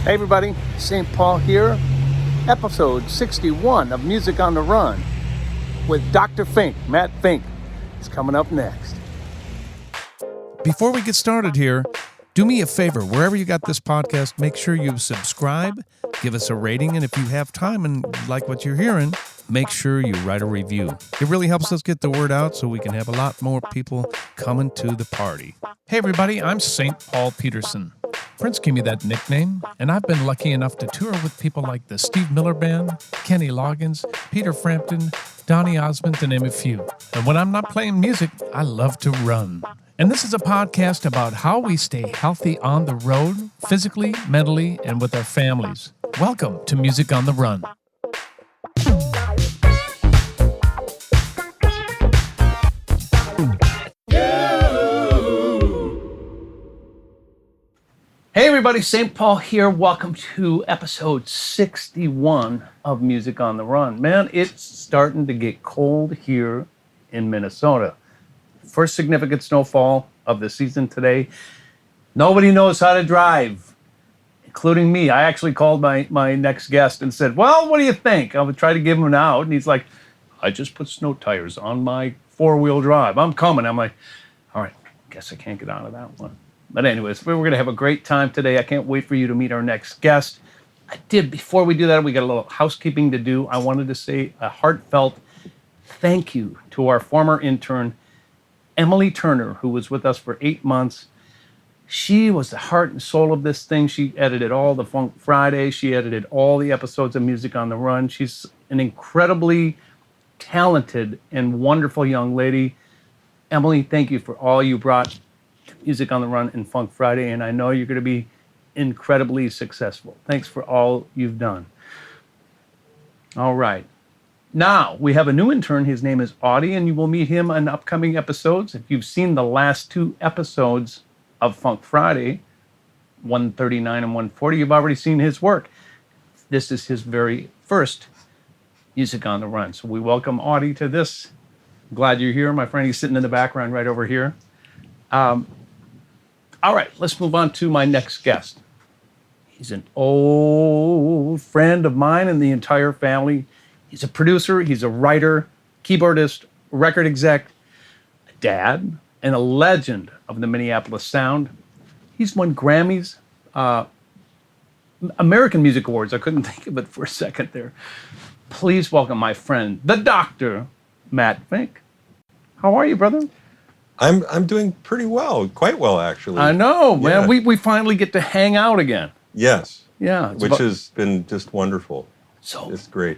Hey everybody, St. Paul here, episode 61 of Music on the Run with Dr. Fink, Matt Fink, is coming up next. Before we get started here, do me a favor, wherever you got this podcast, make sure you subscribe, give us a rating, and if you have time and like what you're hearing, make sure you write a review. It really helps us get the word out so we can have a lot more people coming to the party. Hey everybody, I'm St. Paul Peterson. Prince gave me that nickname, and I've been lucky enough to tour with people like the Steve Miller Band, Kenny Loggins, Peter Frampton, Donny Osmond, to name a few. And when I'm not playing music, I love to run. And this is a podcast about how we stay healthy on the road, physically, mentally, and with our families. Welcome to Music on the Run. Hey everybody, St. Paul here. Welcome to episode 61 of Music on the Run. Man, it's starting to get cold here in Minnesota. First significant snowfall of the season today. Nobody knows how to drive, including me. I actually called my next guest and said, well, what do you think? I would try to give him an out. And he's like, I just put snow tires on my four-wheel drive. I'm coming. I'm like, all right, guess I can't get out of that one. But anyways, we're going to have a great time today. I can't wait for you to meet our next guest. Before we do that, we got a little housekeeping to do. I wanted to say a heartfelt thank you to our former intern, Emily Turner, who was with us for 8 months. She was the heart and soul of this thing. She edited all the Funk Friday. She edited all the episodes of Music on the Run. She's an incredibly talented and wonderful young lady. Emily, thank you for all you brought Music on the Run and Funk Friday, and I know you're going to be incredibly successful. Thanks for all you've done. All right. Now, we have a new intern. His name is Audie, and you will meet him in upcoming episodes. If you've seen the last two episodes of Funk Friday, 139 and 140, you've already seen his work. This is his very first Music on the Run. So we welcome Audie to this. Glad you're here, my friend. He's sitting in the background right over here. All right, let's move on to my next guest. He's an old friend of mine and the entire family. He's a producer, he's a writer, keyboardist, record exec, a dad, and a legend of the Minneapolis sound. He's won Grammys, American Music Awards. I couldn't think of it for a second there. Please welcome my friend, the Dr. Matt Fink. How are you, brother? I'm doing pretty well, quite well actually. I know, man. Yeah. We finally get to hang out again. Yes. Yeah. Which has been just wonderful. So it's great.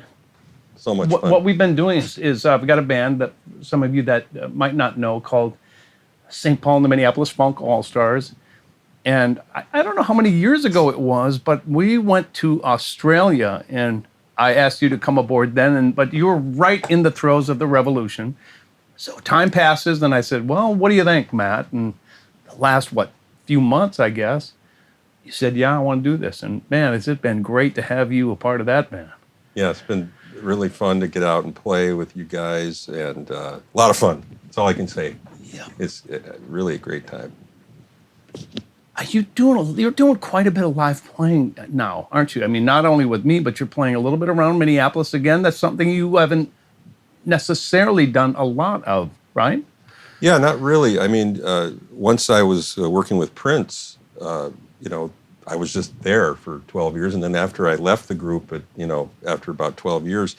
So much fun. What we've been doing is we've got a band that some of you that might not know called St. Paul and the Minneapolis Funk All-Stars. And I don't know how many years ago it was, but we went to Australia and I asked you to come aboard then, but you were right in the throes of the revolution. So time passes, and I said, well, what do you think, Matt? And the last, few months, I guess, you said, yeah, I want to do this. And, man, has it been great to have you a part of that band. Yeah, it's been really fun to get out and play with you guys, and a lot of fun. That's all I can say. Yeah. It's really a great time. You're doing quite a bit of live playing now, aren't you? I mean, not only with me, but you're playing a little bit around Minneapolis again. That's something you haven't necessarily done a lot of, right? Yeah, not really. I mean, once I was working with Prince, I was just there for 12 years. And then after I left the group, after about 12 years,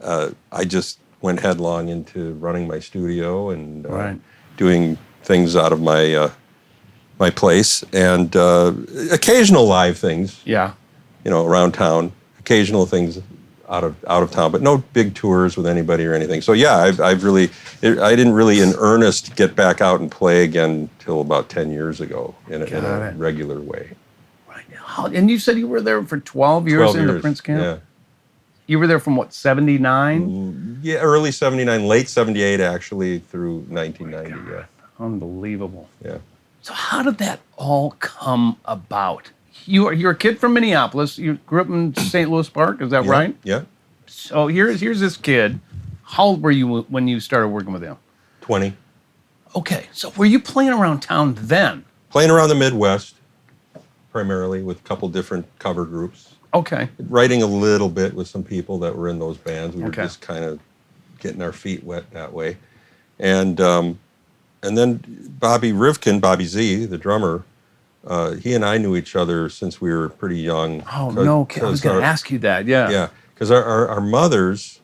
I just went headlong into running my studio and doing things out of my place and occasional live things. Yeah. Around town, occasional things out of town, but no big tours with anybody or anything. So yeah, I didn't really in earnest get back out and play again till about 10 years ago in a regular way. Right. And you said you were there for 12 years in the Prince camp? Yeah. You were there from 79? Yeah, early 79, late 78 actually through 1990. Yeah. Unbelievable. Yeah. So how did that all come about? You're a kid from Minneapolis. You grew up in St. Louis Park, is that right? Yeah. So here's this kid. How old were you when you started working with him? 20. Okay, so were you playing around town then? Playing around the Midwest. primarily, with a couple different cover groups. Okay. Writing a little bit with some people that were in those bands. We were Okay. just kind of getting our feet wet that way. And then Bobby Z, the drummer, he and I knew each other since we were pretty young. Oh, no, I was going to ask you that, yeah. Yeah, because our mothers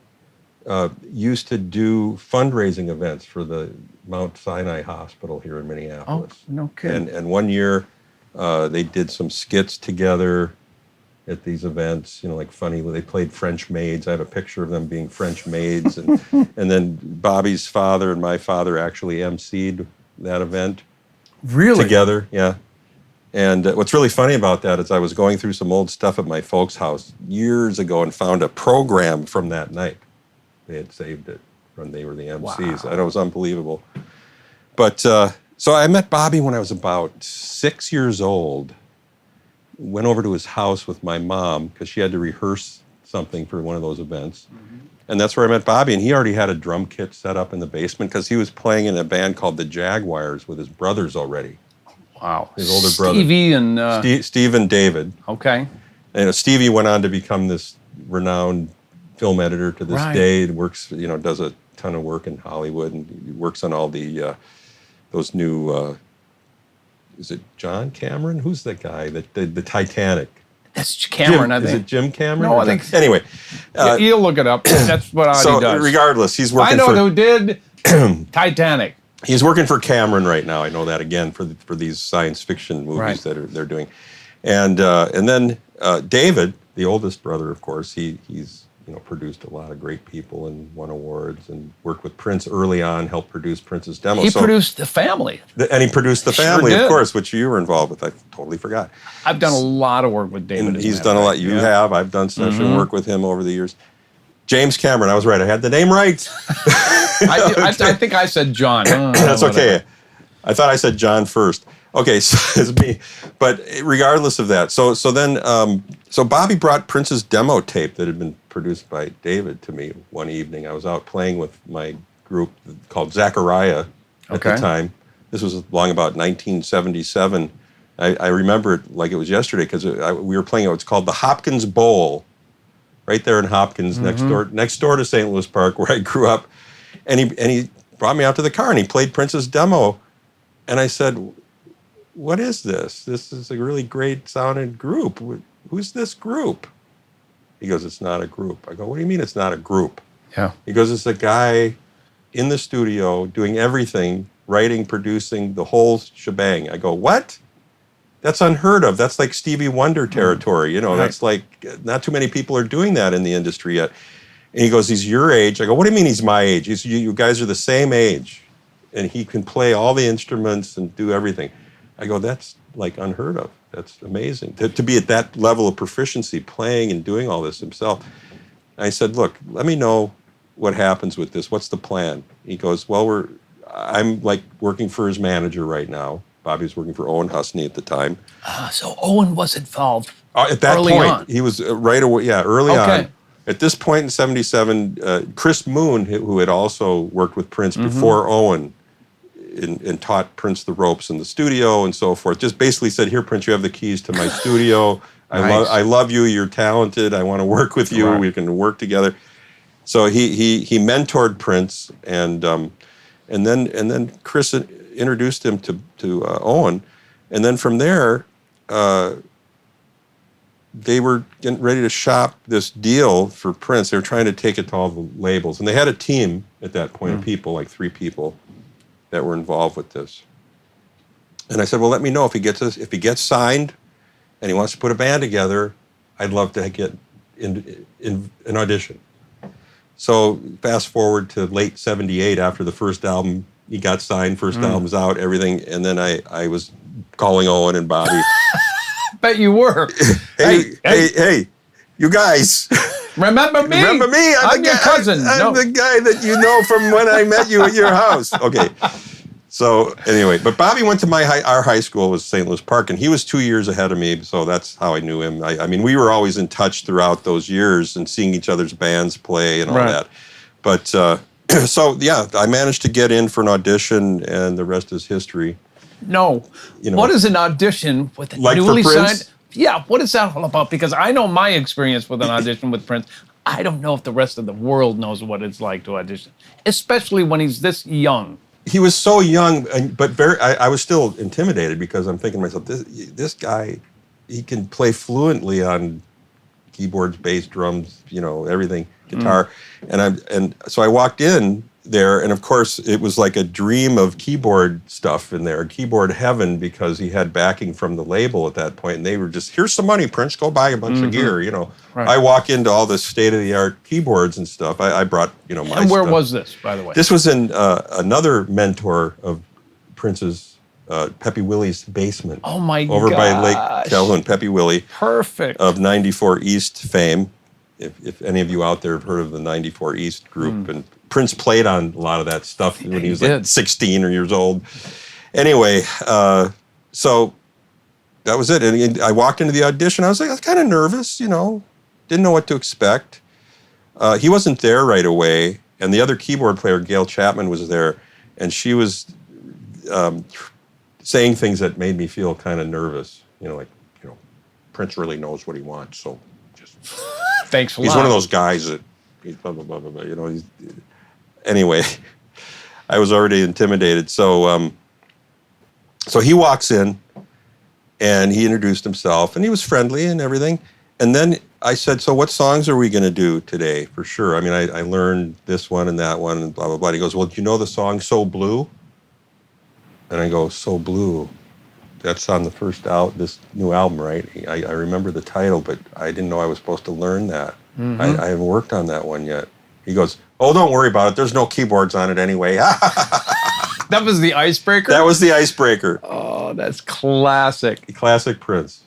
used to do fundraising events for the Mount Sinai Hospital here in Minneapolis. Oh, no kidding. And one year they did some skits together at these events, like funny, they played French maids. I have a picture of them being French maids. And then Bobby's father and my father actually emceed that event. Really? Together, yeah. And what's really funny about that is I was going through some old stuff at my folks' house years ago and found a program from that night. They had saved it when they were the MCs. Wow. I know, it was unbelievable. But so I met Bobby when I was about 6 years old. Went over to his house with my mom because she had to rehearse something for one of those events. Mm-hmm. And that's where I met Bobby. And he already had a drum kit set up in the basement because he was playing in a band called the Jaguars with his brothers already. Wow. His older brother. Stevie and... Steve and David. Okay. And Stevie went on to become this renowned film editor to this day. It works, does a ton of work in Hollywood and works on all the those new... is it John Cameron? Who's that guy that did the Titanic? That's Cameron, I think. Is it Jim Cameron? No, I think... Anyway. You'll look it up. That's what Audie does. Regardless, he's working I know who did Titanic. He's working for Cameron right now. I know that, again, for these science fiction movies that they're doing. And then David, the oldest brother, of course, he's produced a lot of great people and won awards and worked with Prince early on, helped produce Prince's demo. He produced The Family. And he produced The Family, of course, which you were involved with. I totally forgot. I've done a lot of work with David. And he's done a lot. You have. I've done session work with him over the years. James Cameron, I was right. I had the name right. I think I said John. That's okay. I thought I said John first. Okay, so it's me. But regardless of that, so then Bobby brought Prince's demo tape that had been produced by David to me one evening. I was out playing with my group called Zachariah at the time. This was along about 1977. I remember it like it was yesterday because we were playing what's called the Hopkins Bowl, right there in Hopkins, next door to St. Louis Park, where I grew up. And he brought me out to the car and he played Prince's demo. And I said, "What is this? This is a really great sounding group. Who's this group?" He goes, "It's not a group." I go, "What do you mean it's not a group?" Yeah. He goes, "It's a guy in the studio doing everything, writing, producing, the whole shebang." I go, "What? That's unheard of. That's like Stevie Wonder territory. That's like, not too many people are doing that in the industry yet." And he goes, "He's your age." I go, "What do you mean he's my age?" He says, you guys are the same age. And he can play all the instruments and do everything. I go, "That's like unheard of. That's amazing." To be at that level of proficiency, playing and doing all this himself. I said, "Look, let me know what happens with this. What's the plan?" He goes, "Well, I'm like working for his manager right now." Bobby was working for Owen Husney at the time. So Owen was involved at that early point. On. He was right away. Yeah, early on. At this point in '77, Chris Moon, who had also worked with Prince before Owen, and taught Prince the ropes in the studio and so forth, just basically said, "Here, Prince, you have the keys to my studio. I love you. You're talented. I want to work with you. We can work together." So he mentored Prince, and then Chris introduced him to Owen, and then from there, they were getting ready to shop this deal for Prince. They were trying to take it to all the labels, and they had a team at that point of people, like 3 people, that were involved with this. And I said, "Well, let me know if he gets signed, and he wants to put a band together. I'd love to get in an audition." So fast forward to late '78, after the first album, he got signed. First album's out, everything, and then I was calling Owen and Bobby. Bet you were. Hey, you guys. Remember me? Remember me? I'm your cousin. I'm the guy that you know from when I met you at your house. Okay. So anyway, but Bobby went to our high school was St. Louis Park, and he was 2 years ahead of me, so that's how I knew him. I mean, we were always in touch throughout those years and seeing each other's bands play and all that. But so yeah, I managed to get in for an audition, and the rest is history. No. You know, What is an audition with a Like for newly Prince? signed? Yeah, what is that all about? Because I know my experience with an audition with Prince. I don't know if the rest of the world knows what it's like to audition, especially when he's this young. he was so young, but very. I was still intimidated because I'm thinking to myself, this guy, he can play fluently on keyboards, bass, drums, you know, everything, guitar, and so I walked in there, and of course it was like a dream of keyboard stuff in there, keyboard heaven, because he had backing from the label at that point, and they were just, here's some money, Prince, go buy a bunch of gear, you know. Right. I walk into all this state-of-the-art keyboards and stuff. I brought, you know, my And where stuff. was this, by the way? This was in another mentor of Prince's, Peppy Willie's basement. Oh my Over by Lake gosh. Calhoun, Peppy Willie Perfect. of 94 East fame. If any of you out there have heard of the 94 East group, and Prince played on a lot of that stuff when he was like 16 or years old. Anyway, so that was it. And I walked into the audition. I was kind of nervous, you know, didn't know what to expect. He wasn't there right away, and the other keyboard player, Gail Chapman, was there, and she was saying things that made me feel kind of nervous. You know, like, you know, Prince really knows what he wants, so just. Thanks a lot. He's one of those guys that he's blah blah blah blah blah. You know. Anyway, I was already intimidated. So he walks in, and he introduced himself, and he was friendly and everything. And then I said, "So what songs are we going to do today for sure?" I mean, I learned this one and that one and blah blah blah. He goes, "Well, do you know the song So Blue?" And I go, "So Blue." That's on the this new album, right? I remember the title, but I didn't know I was supposed to learn that. I haven't worked on that one yet. He goes, "Oh, don't worry about it. There's no keyboards on it anyway." That was the icebreaker? That was the icebreaker. Oh, that's classic. Classic Prince.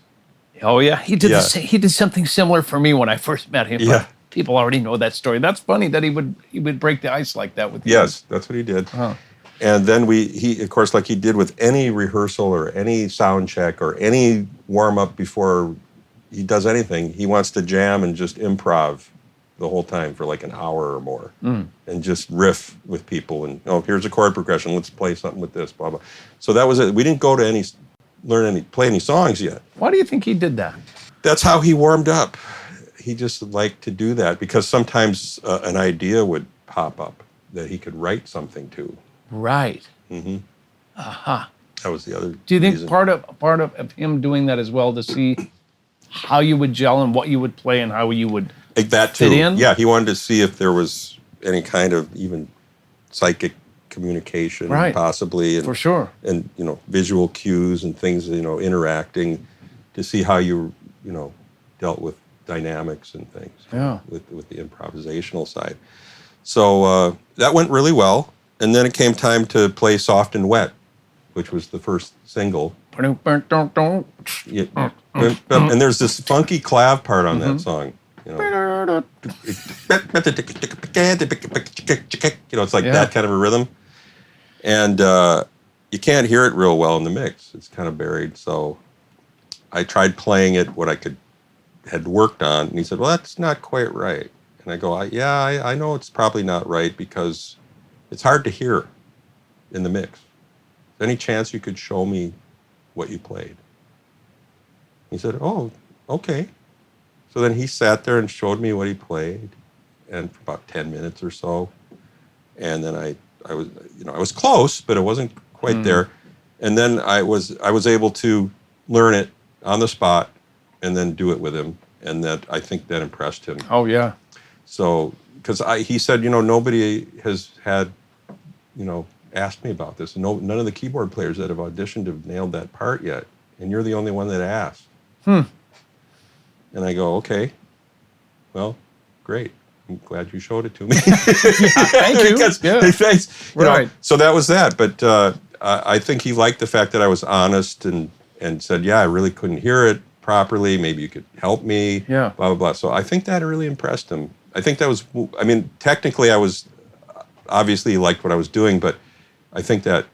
Oh, yeah. He did he did something similar for me when I first met him. Yeah. People already know that story. That's funny that he would break the ice like that with you. Yes, that's what he did. Huh. And then he, of course, like he did with any rehearsal or any sound check or any warm-up before he does anything, he wants to jam and just improv the whole time for like an hour or more and just riff with people. And, oh, here's a chord progression. Let's play something with this, blah, blah. So that was it. We didn't go to play any songs yet. Why do you think he did that? That's how he warmed up. He just liked to do that because sometimes an idea would pop up that he could write something to. Right. Mm-hmm. Aha. That was the other Do you think reason. part of him doing that as well to see how you would gel and what you would play and how you would Like that too. fit in? Yeah, he wanted to see if there was any kind of even psychic communication, Right. possibly, and, For sure. and you know, visual cues and things, you know, interacting to see how you know, dealt with dynamics and things. Yeah. With the improvisational side. So that went really well, and then it came time to play "Soft and Wet," which was the first single. Yeah. And there's this funky clav part on that song. You know, it's like that kind of a rhythm. And you can't hear it real well in the mix. It's kind of buried. So I tried playing it, what I had worked on, and he said, "Well, that's not quite right." And I go, I know it's probably not right because it's hard to hear in the mix. Any chance you could show me what you played? He said, "Oh, okay." So then he sat there and showed me what he played, and for about 10 minutes or so. And then I was close, but it wasn't quite there. And then I was able to learn it on the spot and then do it with him. And I think that impressed him. Oh, yeah. So, because he said, nobody has had, asked me about this. None of the keyboard players that have auditioned have nailed that part yet. And you're the only one that asked. And I go, okay, well, great. I'm glad you showed it to me. Thank you. Thanks. Right. So that was that. But I think he liked the fact that I was honest and said, yeah, I really couldn't hear it properly. Maybe you could help me. Yeah. Blah, blah, blah. So I think that really impressed him. I think that was, technically I was, obviously he liked what I was doing, but I think that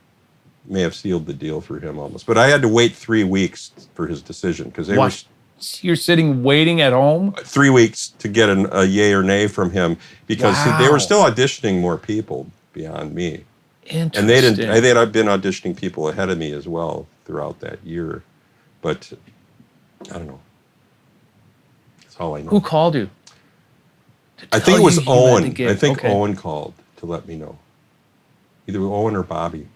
may have sealed the deal for him almost. But I had to wait 3 weeks for his decision because they were... You're sitting waiting at home? 3 weeks to get a yay or nay from him because they were still auditioning more people beyond me. And Interesting. they'd been auditioning people ahead of me as well throughout that year. But I don't know. That's all I know. Who called you? I think it was you had the Owen. gig. I think Okay. Owen called to let me know. Either Owen or Bobby.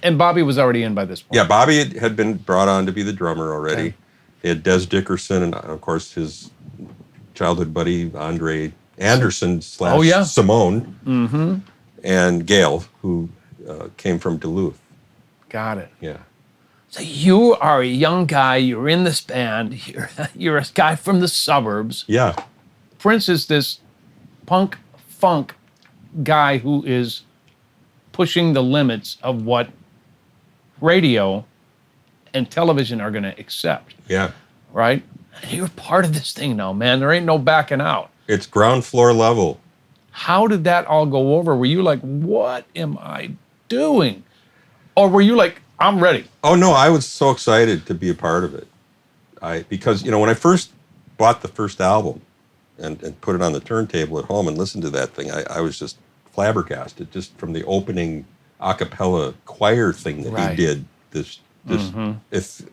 And Bobby was already in by this point. Yeah, Bobby had been brought on to be the drummer already. Okay. They had Des Dickerson and, of course, his childhood buddy, Andre Anderson / Simone, and Gail, who came from Duluth. Got it. Yeah. So you are a young guy. You're in this band. You're a guy from the suburbs. Yeah. Prince is this punk funk guy who is pushing the limits of what radio and television are going to accept, Yeah. right? And you're part of this thing now, man. There ain't no backing out. It's ground floor level. How did that all go over? Were you like, what am I doing? Or were you like, I'm ready? Oh, no, I was so excited to be a part of it. Because, when I first bought the first album and put it on the turntable at home and listened to that thing, I was just flabbergasted just from the opening a cappella choir thing that Right. he did, this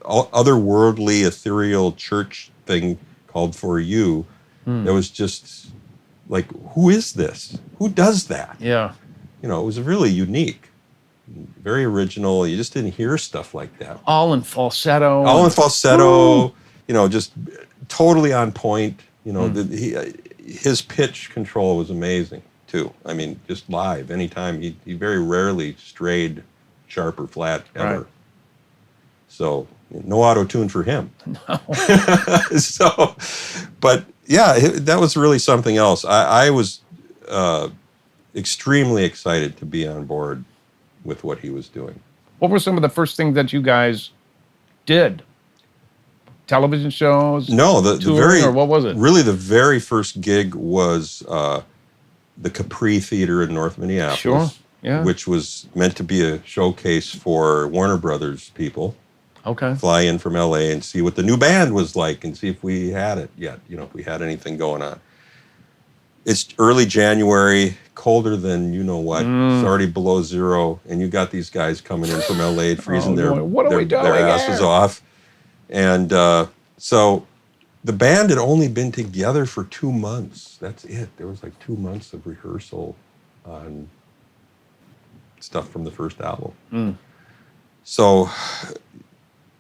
otherworldly, ethereal church thing called For You. That was just like, who is this? Who does that? Yeah. It was really unique, very original. You just didn't hear stuff like that. All in falsetto. All in falsetto, just totally on point. His pitch control was amazing too. I mean, just live, anytime. He very rarely strayed sharp or flat ever. Right. So no auto-tune for him. No. But yeah, that was really something else. I was extremely excited to be on board with what he was doing. What were some of the first things that you guys did? Television shows? No, the very, or what was it? Really, the very first gig was the Capri Theater in North Minneapolis. Sure, yeah. Which was meant to be a showcase for Warner Brothers people. Okay. Fly in from LA and see what the new band was like and see if we had it yet, if we had anything going on. It's early January, colder than you know what. It's already below zero, and you got these guys coming in from LA freezing their asses here? off. And so the band had only been together for 2 months. That's it. There was like 2 months of rehearsal on stuff from the first album. So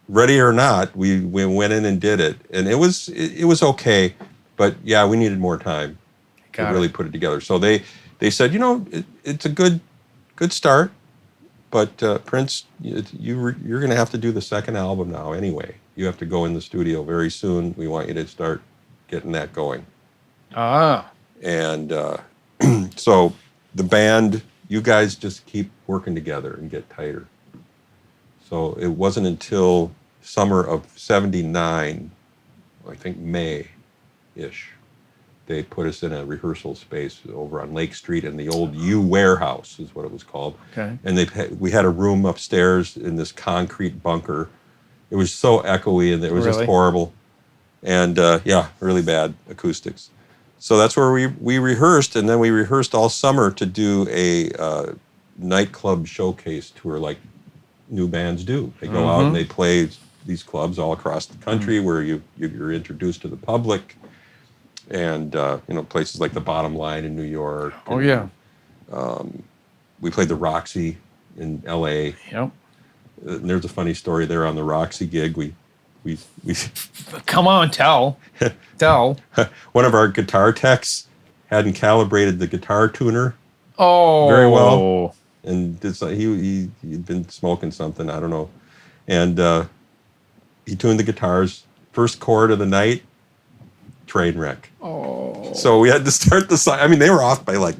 ready or not, we went in and did it. And it was okay, but yeah, we needed more time to really put it together. So they said, it's a good start, but Prince, you're going to have to do the second album now anyway. You have to go in the studio very soon. We want you to start getting that going. And so the band, you guys just keep working together and get tighter. So it wasn't until summer of '79, I think May-ish, they put us in a rehearsal space over on Lake Street in the old U Warehouse is what it was called. Okay. And we had a room upstairs in this concrete bunker. It was so echoey and it was just horrible. And really bad acoustics. So that's where we rehearsed, and then we rehearsed all summer to do a nightclub showcase tour like new bands do. They go out and they play these clubs all across the country where you're introduced to the public, and places like the Bottom Line in New York. We played the Roxy in L.A. Yep. And there's a funny story there on the Roxy gig. We Come on, tell. one of our guitar techs hadn't calibrated the guitar tuner very well. And he'd been smoking something, I don't know. And he tuned the guitars. First chord of the night, train wreck. Oh. So we had to start the song. I mean, they were off by like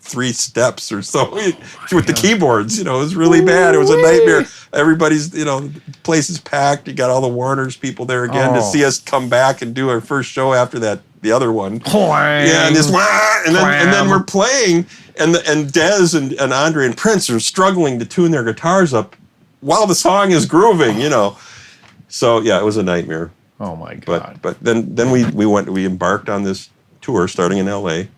3 steps or so with the keyboards. It was really bad. It was a nightmare. Everybody's, the place is packed. You got all the Warner's people there again to see us come back and do our first show after the other one. Yeah, and then we're playing. And Des and Andre and Prince are struggling to tune their guitars up while the song is grooving, So yeah, it was a nightmare. Oh my God! But then we embarked on this tour starting in L.A.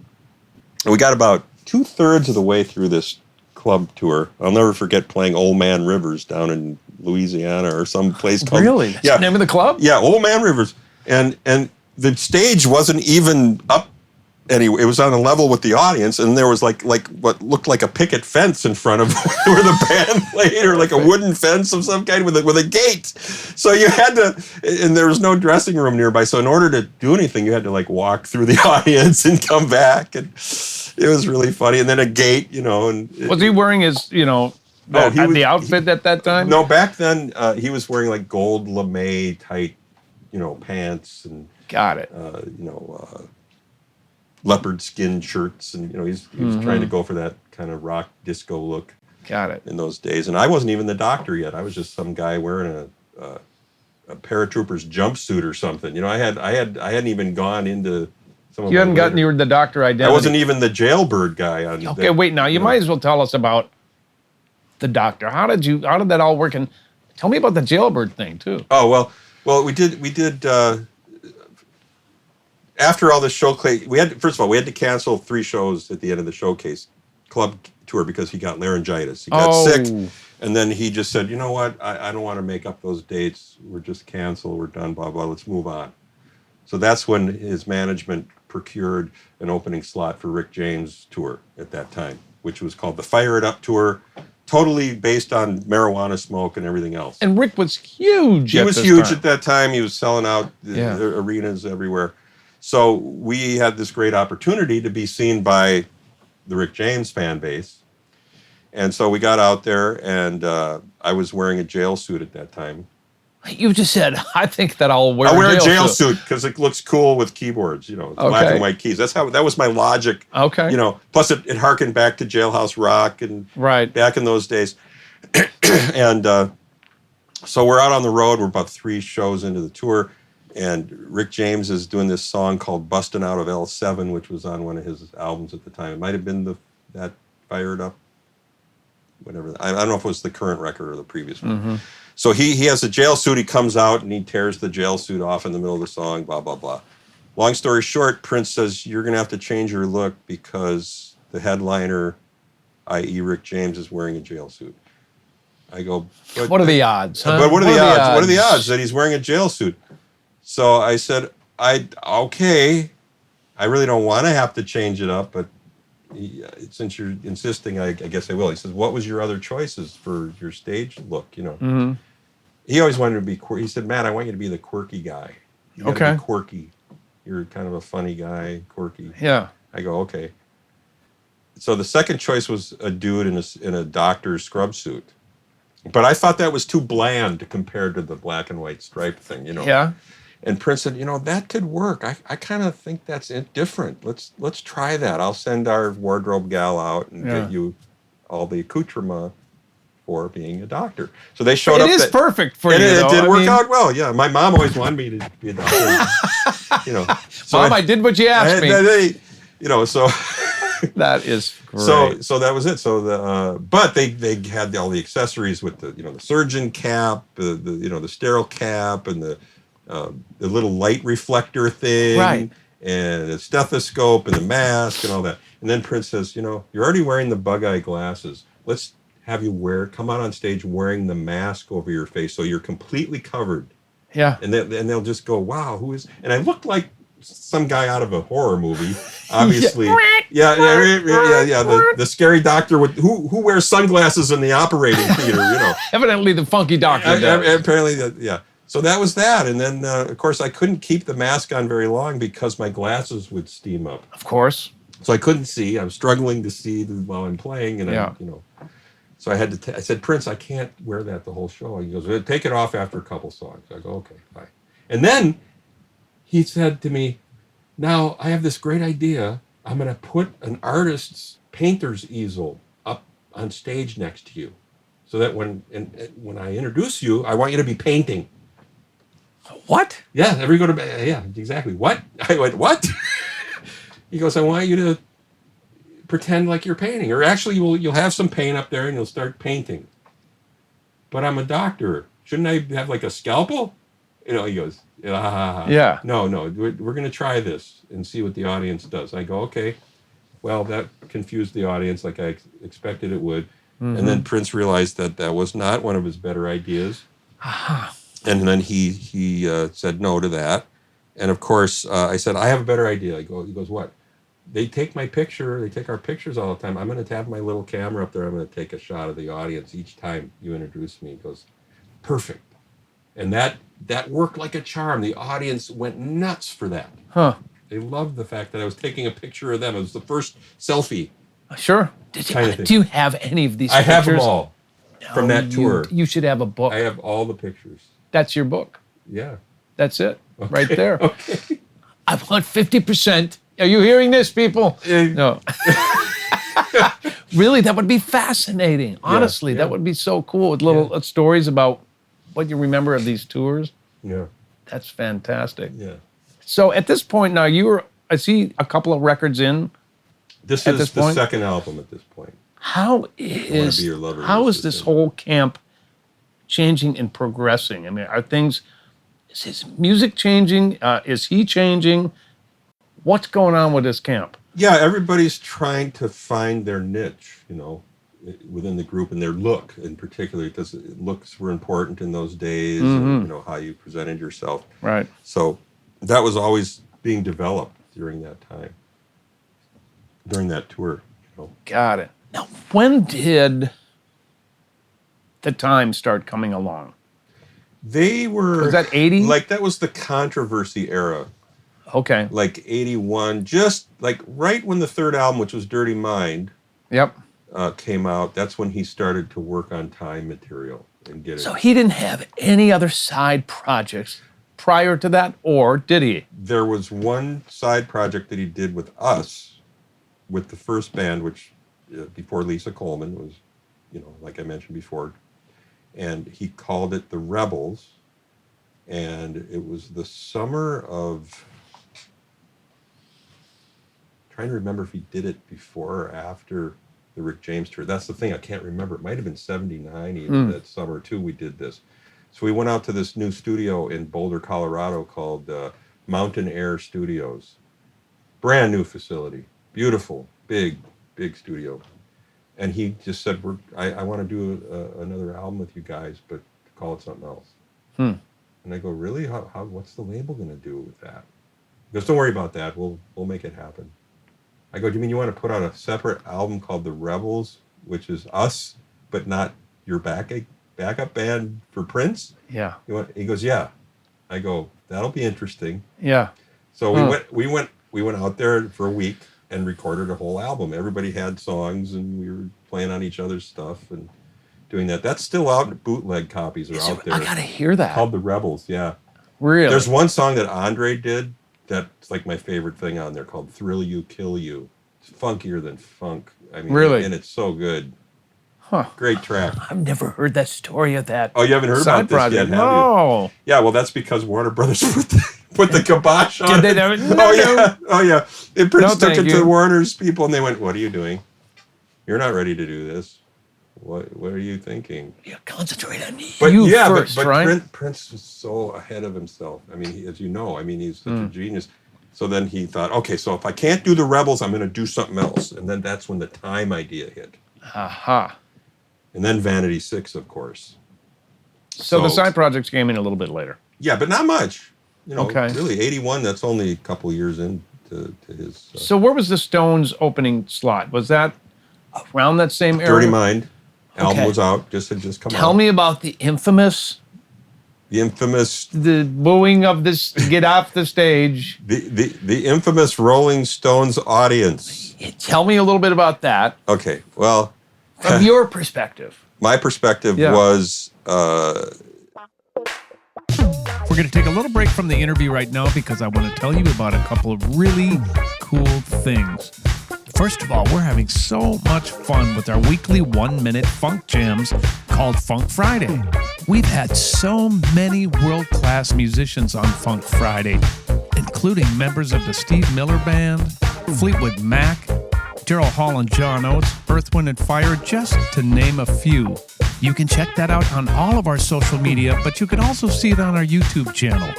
And we got about 2/3 of the way through this club tour. I'll never forget playing Old Man Rivers down in Louisiana or some place called... Really? That's the name of the club? Yeah, Old Man Rivers. And the stage wasn't even up anyway. It was on a level with the audience, and there was like what looked like a picket fence in front of where the band played, or like a wooden fence of some kind with a gate. So you had to, and there was no dressing room nearby. So in order to do anything, you had to like walk through the audience and come back, and it was really funny. And then a gate, and was he wearing his, the outfit at that time? No, back then he was wearing like gold lame tight, pants and got it. Leopard skin shirts, and he was trying to go for that kind of rock disco look. Got it. In those days, and I wasn't even the doctor yet. I was just some guy wearing a paratrooper's jumpsuit or something. I hadn't even gone into some of. You hadn't gotten the doctor identity. I wasn't even the jailbird guy. Okay, wait. Now you might as well tell us about the doctor. How did that all work? And tell me about the jailbird thing too. Oh well, we did. After all the showcase, we had to cancel 3 shows at the end of the showcase club tour because he got laryngitis. He got sick, and then he just said, "You know what? I don't want to make up those dates. We're just cancel. We're done. Blah blah. Let's move on." So that's when his management procured an opening slot for Rick James' tour at that time, which was called the Fire It Up Tour, totally based on marijuana smoke and everything else. And Rick was huge. He was huge at that time. He was selling out the arenas everywhere. So we had this great opportunity to be seen by the Rick James fan base. And so we got out there, and I was wearing a jail suit at that time. You just said, I think that I'll wear a jail suit because it looks cool with keyboards, black and white keys. That was my logic. Okay. Plus it harkened back to Jailhouse Rock and back in those days. And so we're out on the road. We're about 3 shows into the tour. And Rick James is doing this song called "Bustin' Out of L7," which was on one of his albums at the time. It might have been that Fired Up, whatever. I don't know if it was the current record or the previous one. Mm-hmm. So he has a jail suit. He comes out and he tears the jail suit off in the middle of the song, blah, blah, blah. Long story short, Prince says, "You're going to have to change your look because the headliner, i.e. Rick James, is wearing a jail suit." I go, what are the odds? Huh? But what are the odds? What are the odds that he's wearing a jail suit? So I said, okay, I really don't want to have to change it up, but since you're insisting, I guess I will. He says, what was your other choices for your stage look, Mm-hmm. He always wanted to be quirky. He said, Matt, I want you to be the quirky guy. You gotta be quirky. You're kind of a funny guy, quirky. Yeah. I go, okay. So the second choice was a dude in a doctor's scrub suit. But I thought that was too bland compared to the black and white stripe thing, Yeah. And Prince said, that could work. I kind of think that's different. Let's try that. I'll send our wardrobe gal out and get you all the accoutrement for being a doctor. So they showed up. It is perfect for you, it did work out well. Yeah, my mom always wanted me to be a doctor. So Mom, I did what you asked me. So that is great. So that was it. So but they had all the accessories with the surgeon cap, the sterile cap, and the little light reflector thing, right, and the stethoscope and the mask and all that. And then Prince says, you're already wearing the bug-eye glasses. Let's have you come out on stage wearing the mask over your face so you're completely covered. Yeah. And they'll just go, wow, who is... And I looked like some guy out of a horror movie, obviously. Yeah. The scary doctor who wears sunglasses in the operating theater, Evidently the funky doctor does. Apparently, yeah. So that was that. And then, of course, I couldn't keep the mask on very long because my glasses would steam up. Of course. So I couldn't see. I'm struggling to see while I'm playing. And so I had to, I said, Prince, I can't wear that the whole show. He goes, well, take it off after a couple songs. I go, okay, fine. And then he said to me, now I have this great idea. I'm going to put an artist's painter's easel up on stage next to you. So that when I introduce you, I want you to be painting. What? Yeah, go to yeah, exactly. What? I went, what? He goes, I want you to pretend like you're painting, or actually you'll have some paint up there and you'll start painting. But I'm a doctor. Shouldn't I have like a scalpel? He goes, yeah. No, we're going to try this and see what the audience does. I go, okay. Well, that confused the audience like I expected it would. And then Prince realized that was not one of his better ideas. And then he said no to that. And of course, I said, I have a better idea. He goes, what? They take my picture. They take our pictures all the time. I'm going to have my little camera up there. I'm going to take a shot of the audience each time you introduce me. He goes, perfect. And that worked like a charm. The audience went nuts for that. Huh. They loved the fact that I was taking a picture of them. It was the first selfie. Sure. Do you have any of these pictures? I have them all from that tour. You should have a book. I have all the pictures. That's your book. Yeah. That's it. Okay. Right there. Okay. I want 50%. Are you hearing this, people? No. Really, that would be fascinating. Honestly, that would be so cool with little stories about what you remember of these tours. Yeah. That's fantastic. Yeah. So at this point now, I see a couple of records in. This at is this the point? second album at this point. How Be Your Lover is this whole camp changing and progressing? I mean, is his music changing? Is he changing? What's going on with this camp? Yeah, everybody's trying to find their niche, within the group, and their look in particular, because looks were important in those days, and, how you presented yourself. Right. So that was always being developed during that time, during that tour. Got it. Now, when did the time start coming along? They were... Was that 80? That was the controversy era. Okay. 81, just right when the third album, which was Dirty Mind, came out. That's when he started to work on Time material and get it. So he didn't have any other side projects prior to that, or did he? There was one side project that he did with us, with the first band, which before Lisa Coleman was, like I mentioned before, and he called it The Rebels, and it was the summer of... trying to remember if he did it before or after the Rick James tour. That's the thing, I can't remember. It might have been 79 even, that summer too, we did this. So we went out to this new studio in Boulder, Colorado called Mountain Air Studios. Brand new facility, beautiful, big studio. And he just said, I want to do another album with you guys, but call it something else. And I go, really? What's the label going to do with that? He goes, don't worry about that, we'll make it happen. I go, do you mean you want to put out a separate album called The Rebels, which is us, but not your backup band for Prince? Yeah. He goes, yeah. I go, that'll be interesting. Yeah. So we went out there for a week and recorded a whole album. Everybody had songs, and we were playing on each other's stuff and doing that. That's still out. Bootleg copies are out there. I gotta hear that. Called The Rebels, yeah. Really? There's one song that Andre did that's my favorite thing on there, called Thrill You, Kill You. It's funkier than funk. I mean, really? And it's so good. Huh. Great track. I've never heard that story of that. Oh, you haven't heard about this yet, have you? Yeah, well, that's because Warner Brothers put the kibosh on it. Oh, yeah. And Prince took it to the Warner's people, and they went, what are you doing? You're not ready to do this. What are you thinking? You concentrate on but you yeah, first, but right? Prince was so ahead of himself. I mean, as you know, he's such a genius. So then he thought, okay, so if I can't do The Rebels, I'm going to do something else. And then that's when the Time idea hit. Aha. And then Vanity 6, of course. So the side projects came in a little bit later. Yeah, but not much. Okay. Really, 81, that's only a couple years into his... So where was the Stones opening slot? Was that around that same era? Dirty Mind. Album was out, had just come out. Tell me about the infamous... The booing of this, get off the stage. The infamous Rolling Stones audience. Tell me a little bit about that. Okay, well... From your perspective. My perspective was... We're going to take a little break from the interview right now because I want to tell you about a couple of really cool things. First of all, we're having so much fun with our weekly 1-minute funk jams called Funk Friday. We've had so many world-class musicians on Funk Friday, including members of the Steve Miller Band, Fleetwood Mac, Daryl Hall and John Oates, Earth, Wind & Fire, just to name a few. You can check that out on all of our social media, but you can also see it on our YouTube channel.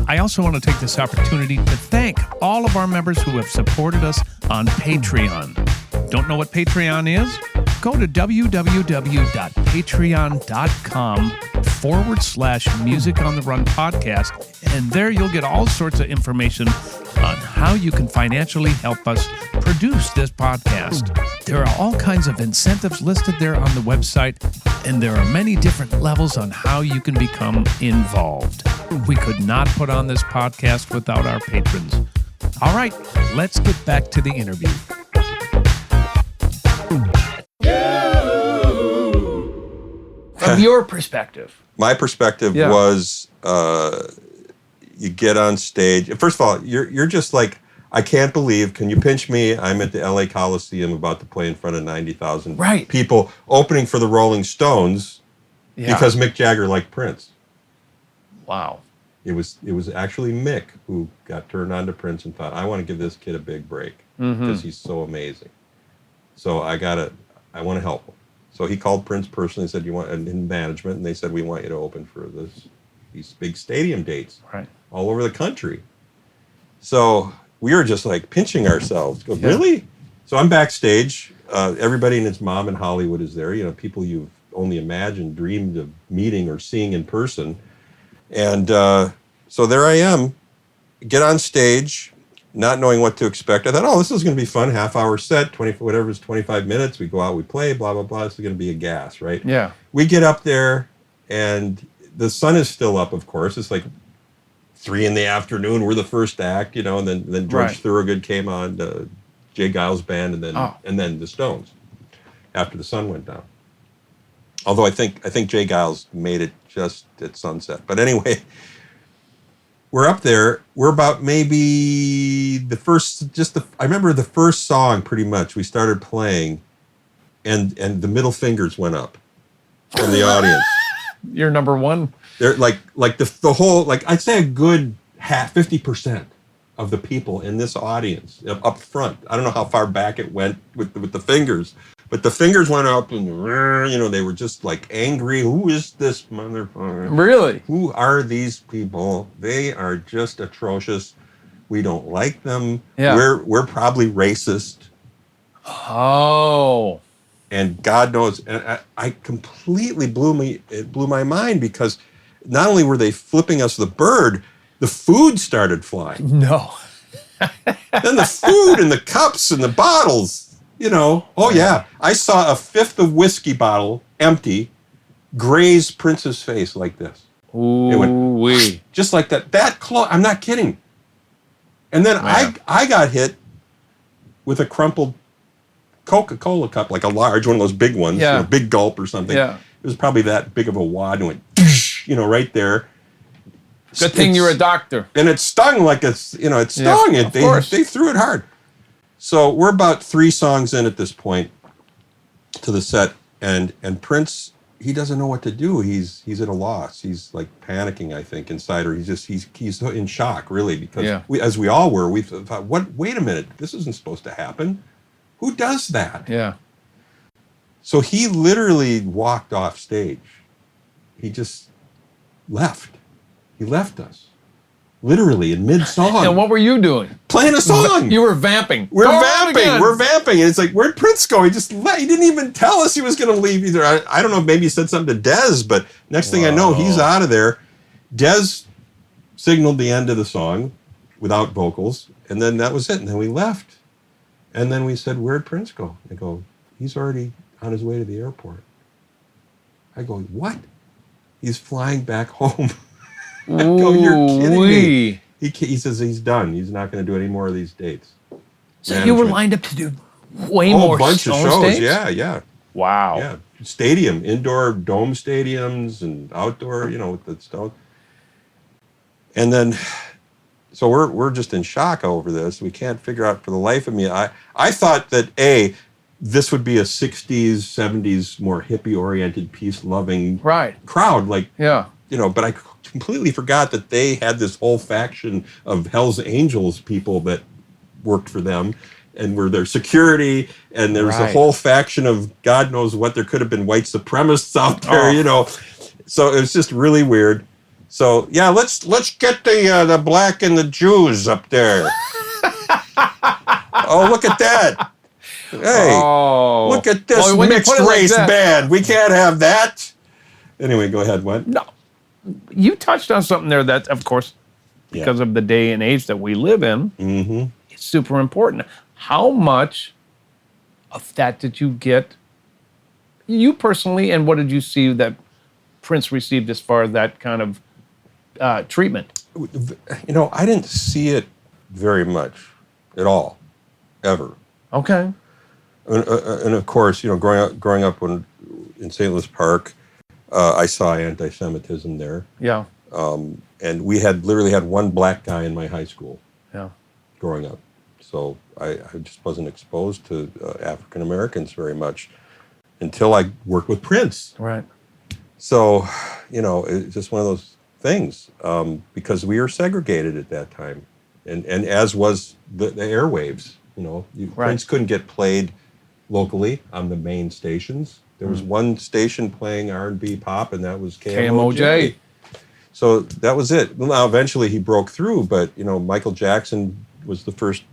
I also want to take this opportunity to thank all of our members who have supported us on Patreon. Don't know what Patreon is? go to www.patreon.com/Music on the Run podcast, and there you'll get all sorts of information on how you can financially help us produce this podcast. There are all kinds of incentives listed there on the website, and there are many different levels on how you can become involved. We could not put on this podcast without our patrons. All right, let's get back to the interview. From your perspective. My perspective was you get on stage. First of all, you're just like, I can't believe, can you pinch me? I'm at the LA Coliseum about to play in front of 90,000 people, opening for the Rolling Stones because Mick Jagger liked Prince. Wow. It was actually Mick who got turned on to Prince and thought, I want to give this kid a big break because he's so amazing. So I want to help him. So he called Prince personally and said, you want in management, and they said, we want you to open for these big stadium dates all over the country. So we were just like pinching ourselves. Go, really? So I'm backstage. Everybody and its mom in Hollywood is there. You know, people you've only imagined, dreamed of meeting or seeing in person. And so there I am, get on stage, not knowing what to expect. I thought, this is going to be fun, half-hour set, 25 minutes. We go out, we play, blah, blah, blah. This is going to be a gas, right? Yeah. We get up there, and the sun is still up, of course. It's like 3 PM. We're the first act, and then George Thorogood came on, Jay Giles' band, and then the Stones after the sun went down. Although I think Jay Giles made it just at sunset. But anyway, we're up there. We're about maybe I remember the first song pretty much. We started playing, and the middle fingers went up from the audience. You're number one. They're like the whole, like I'd say a good 50% of the people in this audience up front. I don't know how far back it went with the fingers. But the fingers went up and, they were just like angry. Who is this motherfucker? Really? Who are these people? They are just atrocious. We don't like them. Yeah. We're probably racist. Oh. And God knows, and I completely blew my mind because not only were they flipping us the bird, the food started flying. No. Then the food and the cups and the bottles. I saw a fifth of whiskey bottle, empty, graze Prince's face like this. Ooh, it went, just like that. That close. I'm not kidding. And then I got hit with a crumpled Coca-Cola cup, like a large one of those big ones, big gulp or something. Yeah. It was probably that big of a wad and went, right there. Good thing you're a doctor. And it stung like it stung. Yeah, they threw it hard. So we're about 3 songs in at this point to the set, and Prince, he doesn't know what to do. He's at a loss. He's like panicking, I think, inside, or he's in shock, really, because as we all were, we thought, wait a minute, this isn't supposed to happen. Who does that? Yeah. So he literally walked off stage. He just left. He left us. Literally in mid-song. And what were you doing? Playing a song. You were vamping. We're vamping. And it's like, where'd Prince go? He just left. He didn't even tell us he was going to leave either. I don't know, maybe he said something to Dez, but next thing I know, he's out of there. Dez signaled the end of the song without vocals, and then that was it. And then we left. And then we said, where'd Prince go? They go, he's already on his way to the airport. I go, what? He's flying back home. I go, you're kidding me. He says he's done. He's not going to do any more of these dates. So you were lined up to do way more bunch of shows. Dates? Yeah. Wow. Yeah. Stadium, indoor dome stadiums and outdoor, with the Stones. And then, so we're just in shock over this. We can't figure out for the life of me. I thought that, this would be a 60s, 70s, more hippie-oriented, peace-loving crowd. But I completely forgot that they had this whole faction of Hell's Angels people that worked for them and were their security, and there was a whole faction of God knows what. There could have been white supremacists out there, So it was just really weird. So yeah, let's get the black and the Jews up there. Oh, look at that. Hey, Oh. look at this Well, when you mixed put it like race that- band. We can't have that. Anyway, go ahead. What? No. You touched on something there that, of course, because of the day and age that we live in, it's super important. How much of that did you get, you personally, and what did you see that Prince received as far as that kind of treatment? You know, I didn't see it very much at all, ever. Okay. And of course, you know, growing up in St. Louis Park, I saw anti-Semitism there. Yeah. And we literally had one black guy in my high school Yeah. growing up. So I just wasn't exposed to African Americans very much until I worked with Prince. Right. So, you know, it's just one of those things because we were segregated at that time. And as was the airwaves, you know, Prince couldn't get played locally on the main stations. There was one station playing R&B pop, and that was KMOJ. So that was it. Well, now, eventually he broke through, but, you know, Michael Jackson was the first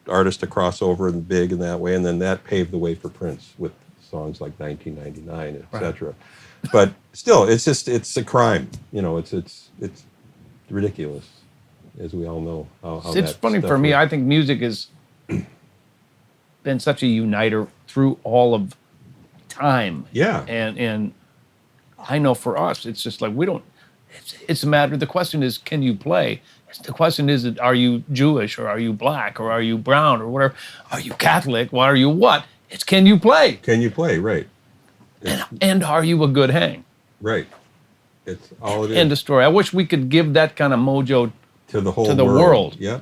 artist to cross over and big in that way, and then that paved the way for Prince with songs like 1999, et cetera. Right. But still, it's a crime. You know, it's ridiculous, as we all know. How It's funny for me. I think music has been such a uniter through all of time. Yeah. And I know for us, it's just like we don't. It's a matter. The question is, can you play? The question is, are you Jewish or are you black or are you brown or whatever? Are you Catholic? What are you? What? It's can you play? Can you play? Right. And are you a good hang? Right. It's all it is. End of story. I wish we could give that kind of mojo to the whole world. Yeah,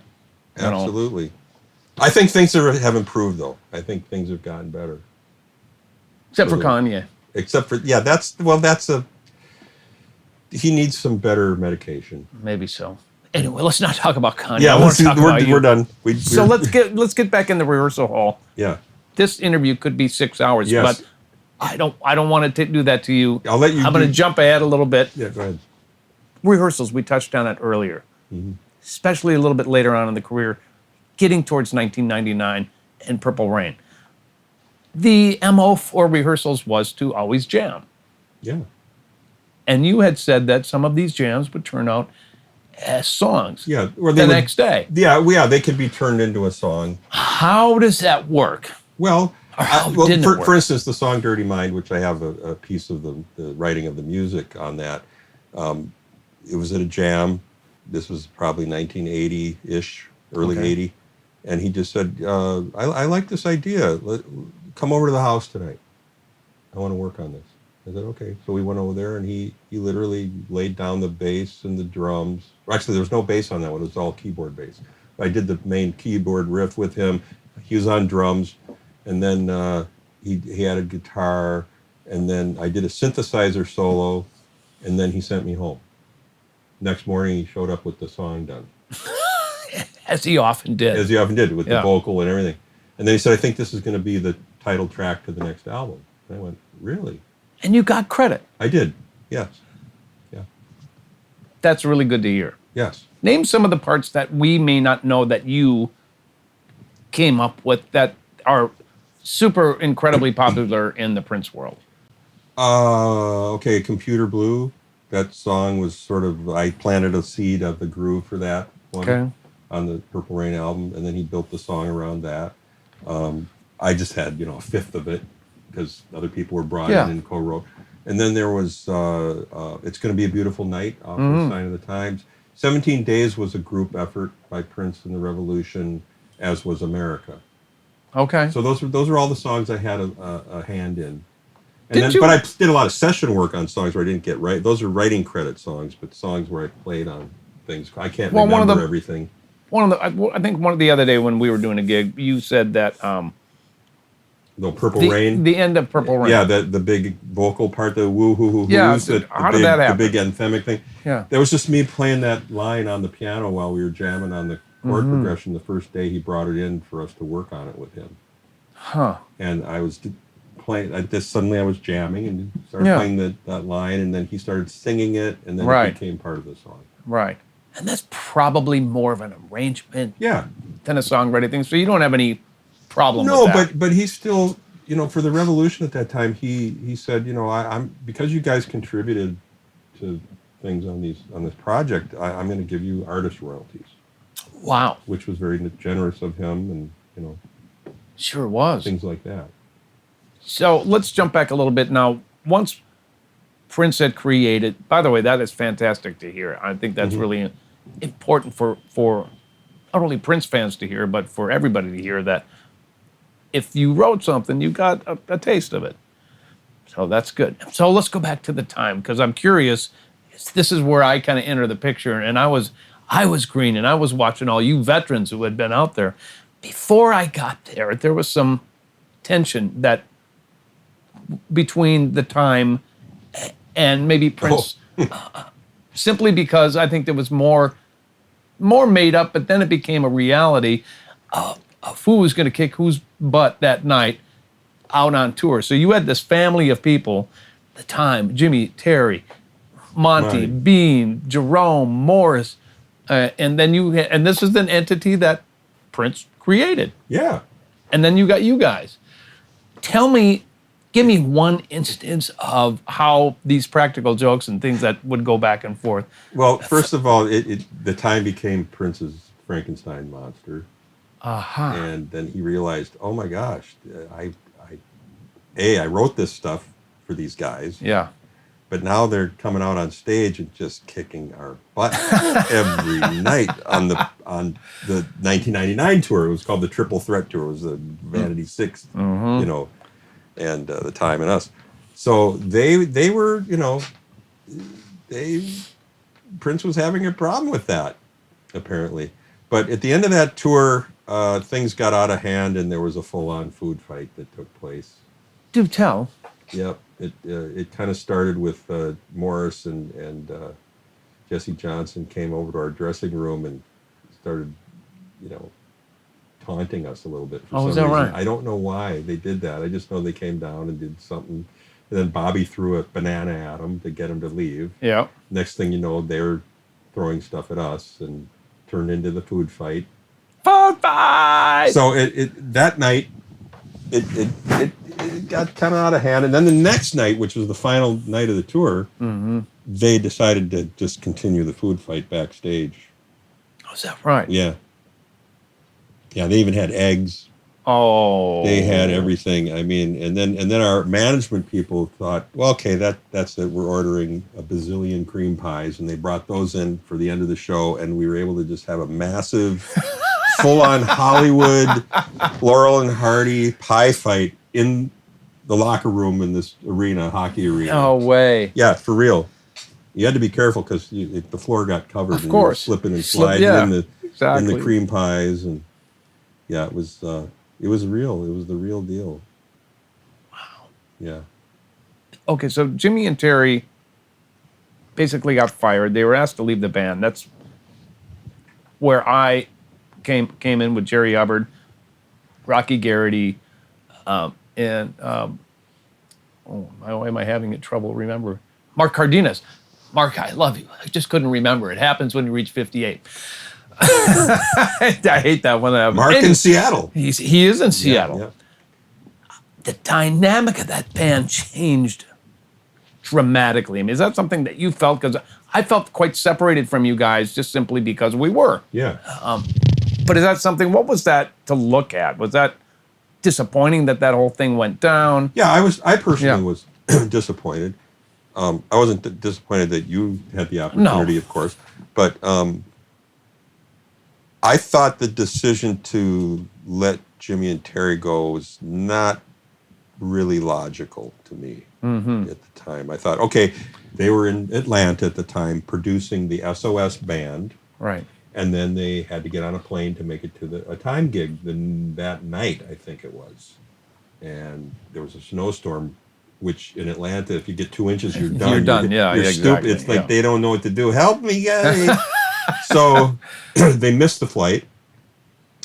absolutely. You know? I think things have improved, though. I think things have gotten better. Except for Kanye. Except for he needs some better medication. Maybe so. Anyway, let's not talk about Kanye. Yeah, we're done. So let's get back in the rehearsal hall. Yeah. This interview could be 6 hours, but I don't want to do that to you. I'll let you. I'm going to jump ahead a little bit. Yeah, go ahead. Rehearsals, we touched on it earlier, especially a little bit later on in the career, getting towards 1999 and Purple Rain. The MO for rehearsals was to always jam. Yeah. And you had said that some of these jams would turn out as songs. Yeah. Or next day. Yeah, they could be turned into a song. How does that work? Well, for instance, the song "Dirty Mind," which I have a piece of the writing of the music on that. It was at a jam. This was probably 1980-ish, early 80. And he just said, I like this idea. Come over to the house tonight. I want to work on this. I said, okay. So we went over there, and he literally laid down the bass and the drums. Actually, there was no bass on that one. It was all keyboard bass. I did the main keyboard riff with him. He was on drums. And then he had a guitar. And then I did a synthesizer solo. And then he sent me home. Next morning, he showed up with the song done. As he often did. As he often did, with the vocal and everything. And then he said, I think this is going to be the title track to the next album. And I went, really? And you got credit. I did, yes. Yeah. That's really good to hear. Yes. Name some of the parts that we may not know that you came up with that are super incredibly popular in the Prince world. Okay, Computer Blue. That song was sort of, I planted a seed of the groove for that one on the Purple Rain album, and then he built the song around that. I just had, a fifth of it because other people were brought in and co-wrote. And then there was It's Gonna Be a Beautiful Night off the Sign of the Times. 17 Days was a group effort by Prince and the Revolution, as was America. Okay. So those are all the songs I had a hand in. But I did a lot of session work on songs where I didn't get right. Those are writing credit songs, but songs where I played on things. I can't remember everything. I think one of the other day when we were doing a gig, you said that the Purple Rain, the end of Purple Rain. Yeah, the big vocal part, the woo hoo hoo yeah, hoos. How did that happen? The big anthemic thing. Yeah, that was just me playing that line on the piano while we were jamming on the chord progression. The first day he brought it in for us to work on it with him. Huh. And I was playing. Suddenly I was jamming and started playing that line, and then he started singing it, and then it became part of the song. Right. And that's probably more of an arrangement than a songwriting thing. So you don't have any problem No, with that. but he's still, for the revolution at that time, he said, I'm because you guys contributed to things on this project, I'm going to give you artist royalties, Wow. which was very generous of him, and Sure was. things like that. So let's jump back a little bit now. Once Prince had created, by the way, that is fantastic to hear. I think that's really important for not only Prince fans to hear, but for everybody to hear that if you wrote something, you got a taste of it. So that's good. So let's go back to the time, because I'm curious. This is where I kind of enter the picture, and I was green, and I was watching all you veterans who had been out there. Before I got there, there was some tension that between the time and maybe Prince, simply because I think there was more made up, but then it became a reality of who was going to kick whose butt that night out on tour. So you had this family of people, the time, Jimmy, Terry, Monty, Right. Bean, Jerome, Morris, and then and this is an entity that Prince created. Yeah. And then you got you guys. Give me one instance of how these practical jokes and things that would go back and forth. Well, first of all, the time became Prince's Frankenstein monster. Aha. And then he realized, oh my gosh, I wrote this stuff for these guys, Yeah. but now they're coming out on stage and just kicking our butt every night on the 1999 tour. It was called the Triple Threat Tour. It was the Vanity Six, and the Time and Us. So they were, Prince was having a problem with that, apparently. But at the end of that tour, things got out of hand, and there was a full-on food fight that took place. Do tell. Yep, it kind of started with Morris and Jesse Johnson came over to our dressing room and started, taunting us a little bit for some is that reason. right? I don't know why they did that. I just know they came down and did something. And then Bobby threw a banana at him to get him to leave. Yeah. Next thing you know, they're throwing stuff at us and turned into the food fight. Food fight! So that night, it got kind of out of hand. And then the next night, which was the final night of the tour, they decided to just continue the food fight backstage. Oh, is that right? Yeah. Yeah, they even had eggs. Oh. They had everything. I mean, and then our management people thought, well, okay, that's it. We're ordering a bazillion cream pies, and they brought those in for the end of the show, and we were able to just have a massive, full-on Hollywood, Laurel and Hardy pie fight in the locker room in this arena, hockey arena. No way. Yeah, for real. You had to be careful because the floor got covered. Of and course. You were slipping and sliding in exactly. the cream pies, and yeah, it was real. It was the real deal. Wow. Yeah. Okay, so Jimmy and Terry basically got fired. They were asked to leave the band. That's where I came in with Jerry Hubbard, Rocky Garrity, and why am I having trouble remember? Mark Cardenas. Mark, I love you. I just couldn't remember. It happens when you reach 58. I hate that one. Mark in Seattle. He is in Seattle. Yeah. The dynamic of that band changed dramatically. I mean, is that something that you felt? Because I felt quite separated from you guys just simply because we were. Yeah. But is that something, what was that to look at? Was that disappointing that whole thing went down? Yeah, I personally was disappointed. I wasn't disappointed that you had the opportunity, of course, but I thought the decision to let Jimmy and Terry go was not really logical to me at the time. I thought, okay, they were in Atlanta at the time producing the SOS band. Right. And then they had to get on a plane to make it to a Time gig that night, I think it was. And there was a snowstorm, which in Atlanta, if you get 2 inches, you're done. You're done, you're stupid. exactly, It's like they don't know what to do. Help me, guys. So they missed the flight.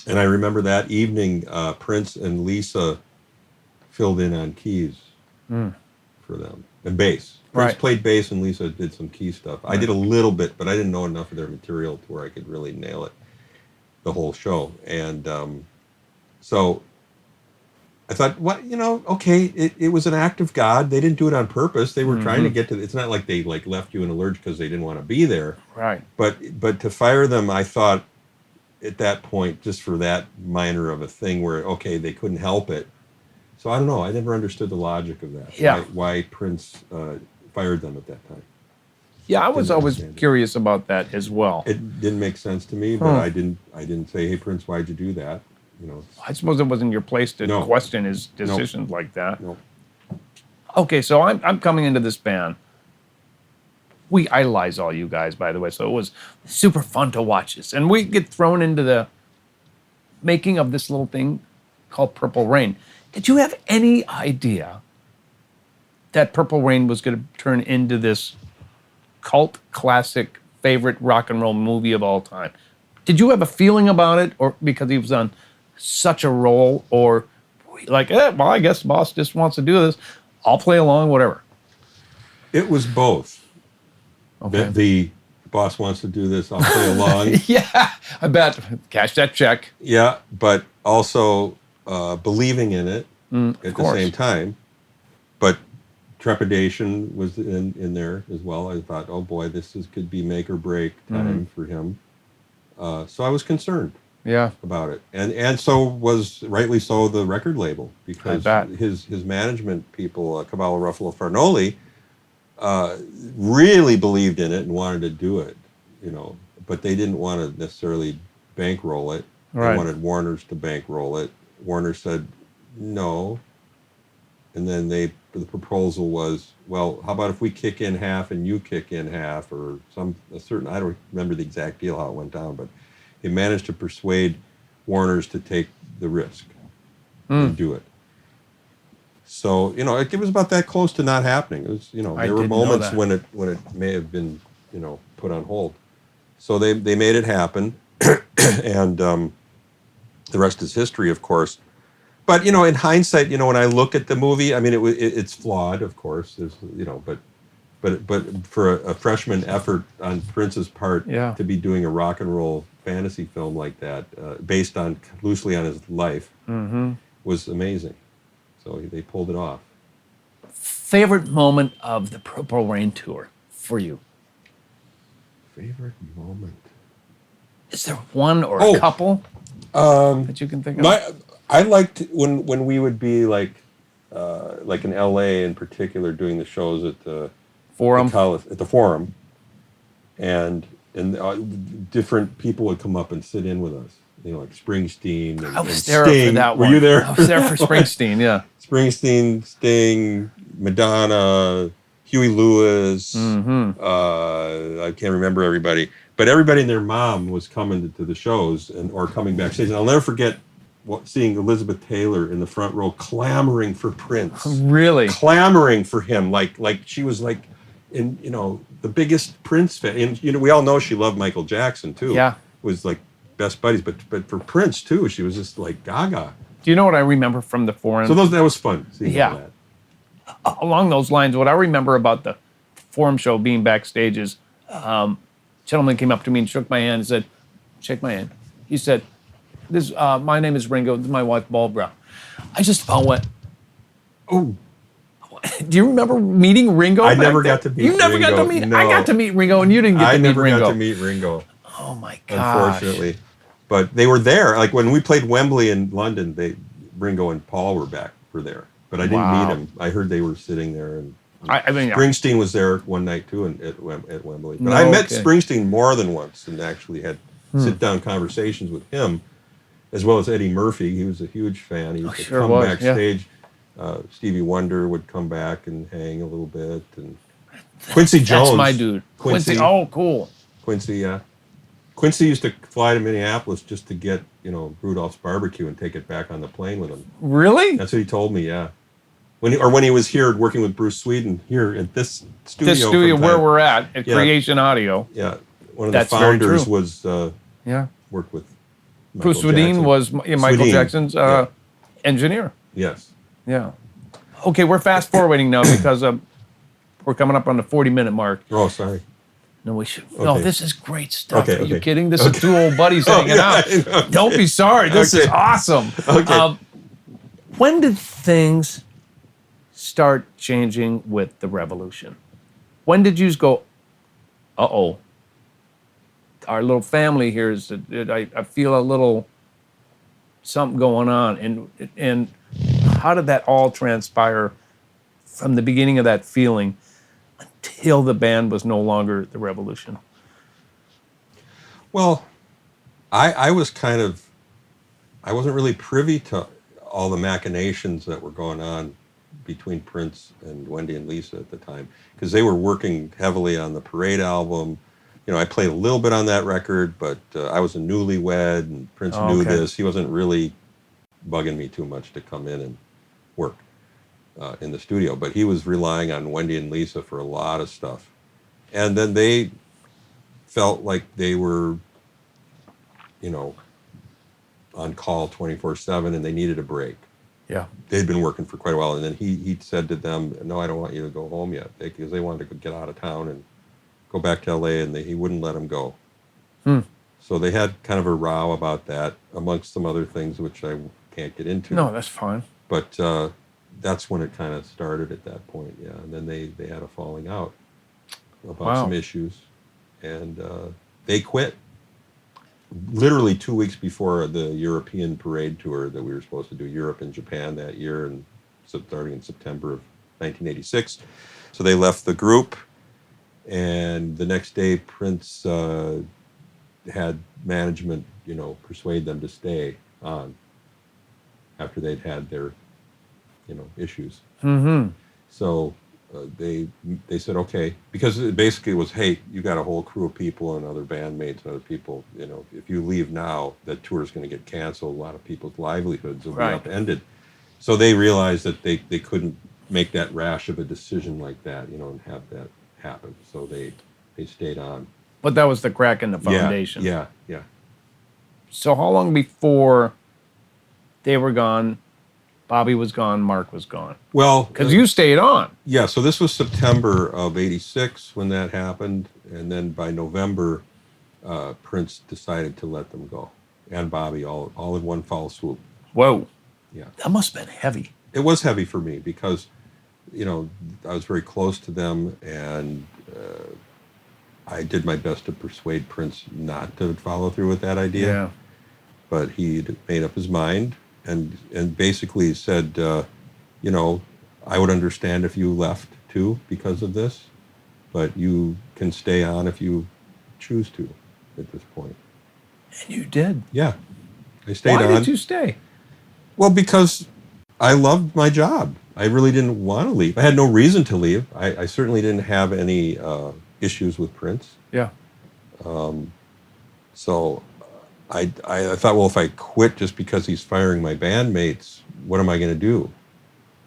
And I remember that evening, Prince and Lisa filled in on keys for them, and bass. Prince played bass, and Lisa did some key stuff. I did a little bit, but I didn't know enough of their material to where I could really nail it, the whole show. And so I thought, what, okay, it was an act of God. They didn't do it on purpose. They were trying to get to. It's not like they like left you in a lurch because they didn't want to be there. Right. But to fire them, I thought at that point, just for that minor of a thing where okay, they couldn't help it. So I don't know. I never understood the logic of that. Yeah. Why Prince fired them at that time. Yeah, I was always curious about that as well. It didn't make sense to me, but I didn't say, "Hey, Prince, why'd you do that?" I suppose it wasn't your place to question his decisions like that. No. Okay, so I'm coming into this band. We idolize all you guys, by the way, so it was super fun to watch this. And we get thrown into the making of this little thing called Purple Rain. Did you have any idea that Purple Rain was going to turn into this cult classic favorite rock and roll movie of all time? Did you have a feeling about it, or because he was on such a roll, or like, well, I guess the boss just wants to do this. I'll play along, whatever. It was both. Okay. The boss wants to do this, I'll play along. Yeah, I bet. Cash that check. Yeah, but also believing in it at the same time. But trepidation was in there as well. I thought, oh boy, could be make or break time for him. So I was concerned about it. And so was, rightly so, the record label, because his management people, Cavallo, Ruffalo, Farnoli, really believed in it and wanted to do it, but they didn't want to necessarily bankroll it. Right. They wanted Warner's to bankroll it. Warner said no. And then the proposal was, well, how about if we kick in half and you kick in half, or I don't remember the exact deal how it went down, but they managed to persuade Warner's to take the risk and do it. So, it was about that close to not happening. It was, there were moments when it may have been, put on hold. So they made it happen, and the rest is history, of course. But in hindsight, when I look at the movie, I mean, it's flawed, of course. There's, but for a freshman effort on Prince's part to be doing a rock and roll fantasy film like that, based loosely on his life, was amazing. So they pulled it off. Favorite moment of the Purple Rain tour for you? Favorite moment? Is there one or a couple that you can think of? I liked when we would be like in LA in particular, doing the shows at the Forum. At the Forum, and different people would come up and sit in with us. Like Springsteen and, I was and there Sting. for that Were one. you there? I was there for Springsteen, yeah. Springsteen, Sting, Madonna, Huey Lewis. I can't remember everybody, but everybody and their mom was coming to the shows or coming backstage. And I'll never forget seeing Elizabeth Taylor in the front row clamoring for Prince. Really? Clamoring for him, like she was like, the biggest Prince fan. And we all know she loved Michael Jackson too. Yeah, was like best buddies, but for Prince too, she was just like gaga. Do you know what I remember from the Forum? So that was fun. Seeing all that. Along those lines, what I remember about the Forum show being backstage is, gentleman came up to me and shook my hand and said, "Shake my hand." He said, "This, my name is Ringo. This is my wife, Barbara." I just about went, "Oh." Do you remember meeting Ringo? I never got to meet Ringo. You never got to meet? No. I got to meet Ringo, and you didn't get to meet Ringo. I never got to meet Ringo. Oh my gosh. Unfortunately. But they were there. Like when we played Wembley in London, Ringo and Paul were there. But I didn't meet him. I heard they were sitting there. And I mean, Springsteen was there one night too at Wembley. But I met Springsteen more than once and actually had sit-down conversations with him, as well as Eddie Murphy. He was a huge fan. He used to come backstage. Stevie Wonder would come back and hang a little bit. And Quincy Jones. That's my dude. Quincy. Oh, cool. Quincy, yeah. Quincy used to fly to Minneapolis just to get, Rudolph's barbecue and take it back on the plane with him. Really? That's what he told me, yeah. When he was here working with Bruce Sweden here at this studio. This studio where we're at Creation Audio. Yeah. One of the founders was worked with Michael Bruce Sweden was Michael Jackson's engineer. Yes. Yeah. Okay, we're fast forwarding now because we're coming up on the 40-minute mark. Oh, sorry. No, we should. Okay. No, this is great stuff. Okay, Are you kidding? This is two old buddies hanging out. Don't be sorry. This is awesome. Okay. When did things start changing with the revolution? When did you go, uh-oh, our little family here is, I feel a little something going on. And how did that all transpire from the beginning of that feeling until the band was no longer the Revolution? Well, I was I wasn't really privy to all the machinations that were going on between Prince and Wendy and Lisa at the time, because they were working heavily on the Parade album. I played a little bit on that record, but I was a newlywed, and Prince knew this. He wasn't really bugging me too much to come in and work in the studio, but he was relying on Wendy and Lisa for a lot of stuff. And then they felt like they were, on call 24/7, and they needed a break. Yeah. They'd been working for quite a while, and then he said to them, "No, I don't want you to go home yet," because they wanted to get out of town and go back to LA, and he wouldn't let them go. So they had kind of a row about that, amongst some other things which I can't get into. No, that's fine. But that's when it kind of started at that point, yeah. And then they had a falling out about some issues, and they quit. Literally 2 weeks before the European Parade tour that we were supposed to do, Europe and Japan that year, and starting in September of 1986. So they left the group, and the next day Prince had management, persuade them to stay on after they'd had their, issues. Mm-hmm. So they said, okay, because it basically was, hey, you got a whole crew of people and other bandmates and other people, if you leave now, that tour is going to get canceled. A lot of people's livelihoods will be upended. So they realized that they couldn't make that rash of a decision like that, and have that happen. So they stayed on. But that was the crack in the foundation. Yeah. So how long before they were gone, Bobby was gone, Mark was gone? Well, because you stayed on. Yeah, so this was September of '86 when that happened, and then by November, Prince decided to let them go, and Bobby, all in one foul swoop. Whoa. Yeah. That must have been heavy. It was heavy for me because, I was very close to them, and I did my best to persuade Prince not to follow through with that idea. Yeah. But he'd made up his mind. And basically said, I would understand if you left too because of this, but you can stay on if you choose to at this point. And you did. Yeah. I stayed on. Why did you stay? Well, because I loved my job. I really didn't want to leave. I had no reason to leave. I certainly didn't have any issues with Prince. Yeah. So I thought, well, if I quit just because he's firing my bandmates, what am I going to do?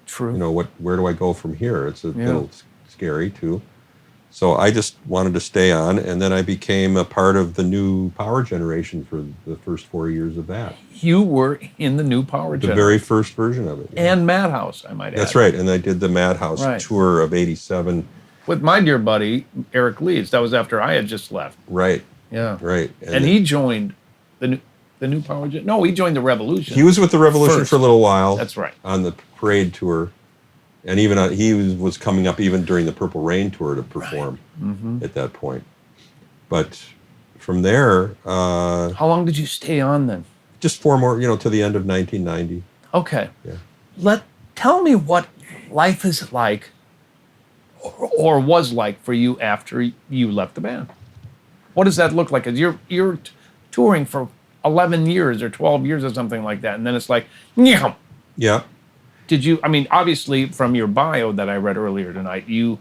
True. Where do I go from here? It's a little scary too. So I just wanted to stay on, and then I became a part of the new power generation for the first 4 years of that. You were in the new power generation. The very first version of it. Yeah. And Madhouse, I might add. That's right, and I did the Madhouse tour of '87. With my dear buddy, Eric Leeds. That was after I had just left. Right. Yeah. Right. And he joined the new power generation. No, he joined the Revolution. He was with the Revolution for a little while. That's right. On the Parade tour. And even he was coming up even during the Purple Rain tour to perform at that point. But from there... how long did you stay on then? Just 4 more, to the end of 1990. Okay. Yeah. Tell me what life is like or was like for you after you left the band. What does that look like? 'Cause you're touring for 11 years or 12 years or something like that, and then it's like, yeah. Yeah. Did you, obviously from your bio that I read earlier tonight, you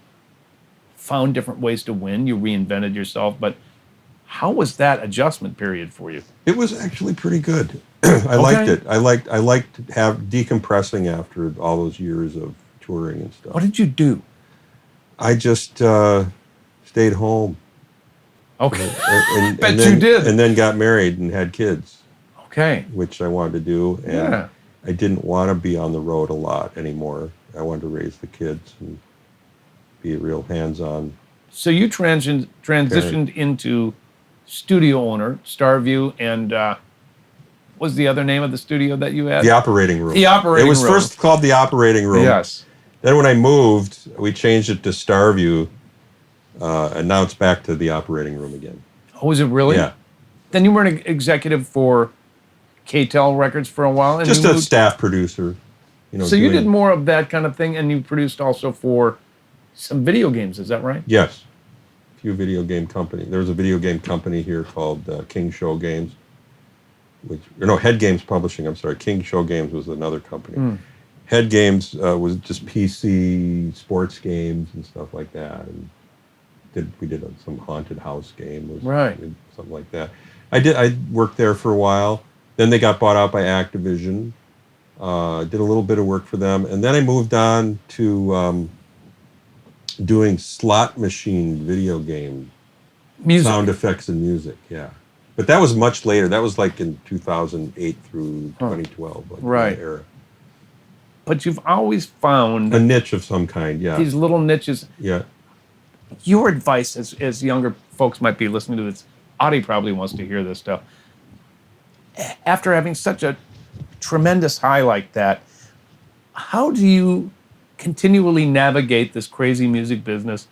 found different ways to win, you reinvented yourself, but how was that adjustment period for you? It was actually pretty good. I liked it. I liked decompressing after all those years of touring and stuff. What did you do? I just stayed home. Okay. And Bet then, you did. And then got married and had kids. Okay. Which I wanted to do. And I didn't want to be on the road a lot anymore. I wanted to raise the kids and be a real hands-on. So you transitioned into studio owner, Starview, and was the other name of the studio that you had? The operating room. The operating It was room. first called the operating room. Yes. Then when I moved, we changed it to Starview, and now it's back to the operating room again. Oh, was it really? Yeah. Then you were an executive for KTEL Records for a while? And Just you a moved- staff producer. So you did more of that kind of thing, and you produced also for some video games, is that right? Yes. A few video game company. There was a video game company here called King Show Games. Head Games Publishing, I'm sorry. King Show Games was another company. Head Games was just PC sports games and stuff like that. And we did some haunted house game. Right. Something like that. I worked there for a while. Then they got bought out by Activision. Did a little bit of work for them. And then I moved on to doing slot machine video game Music. sound effects and music, yeah. But that was much later. That was like in 2008 through 2012, like Right. that era. But you've always found A niche of some kind, yeah. these little niches. Yeah. Your advice, as younger folks might be listening to this, Audie probably wants to hear this stuff. After having such a tremendous high like that, how do you continually navigate this crazy music business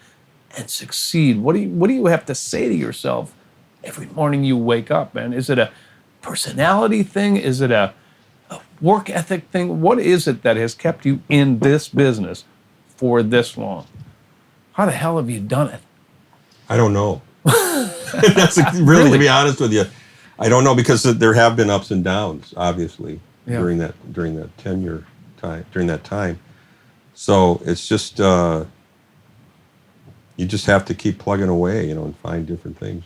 and succeed? What do you have to say to yourself every morning you wake up, man? Is it a personality thing? Is it a work ethic thing? What is it that has kept you in this business for this long? How the hell have you done it? I don't know. That's really, to be honest with you, I don't know, because there have been ups and downs, obviously, Yeah. during that tenure time, during that time. So it's just you just have to keep plugging away, and find different things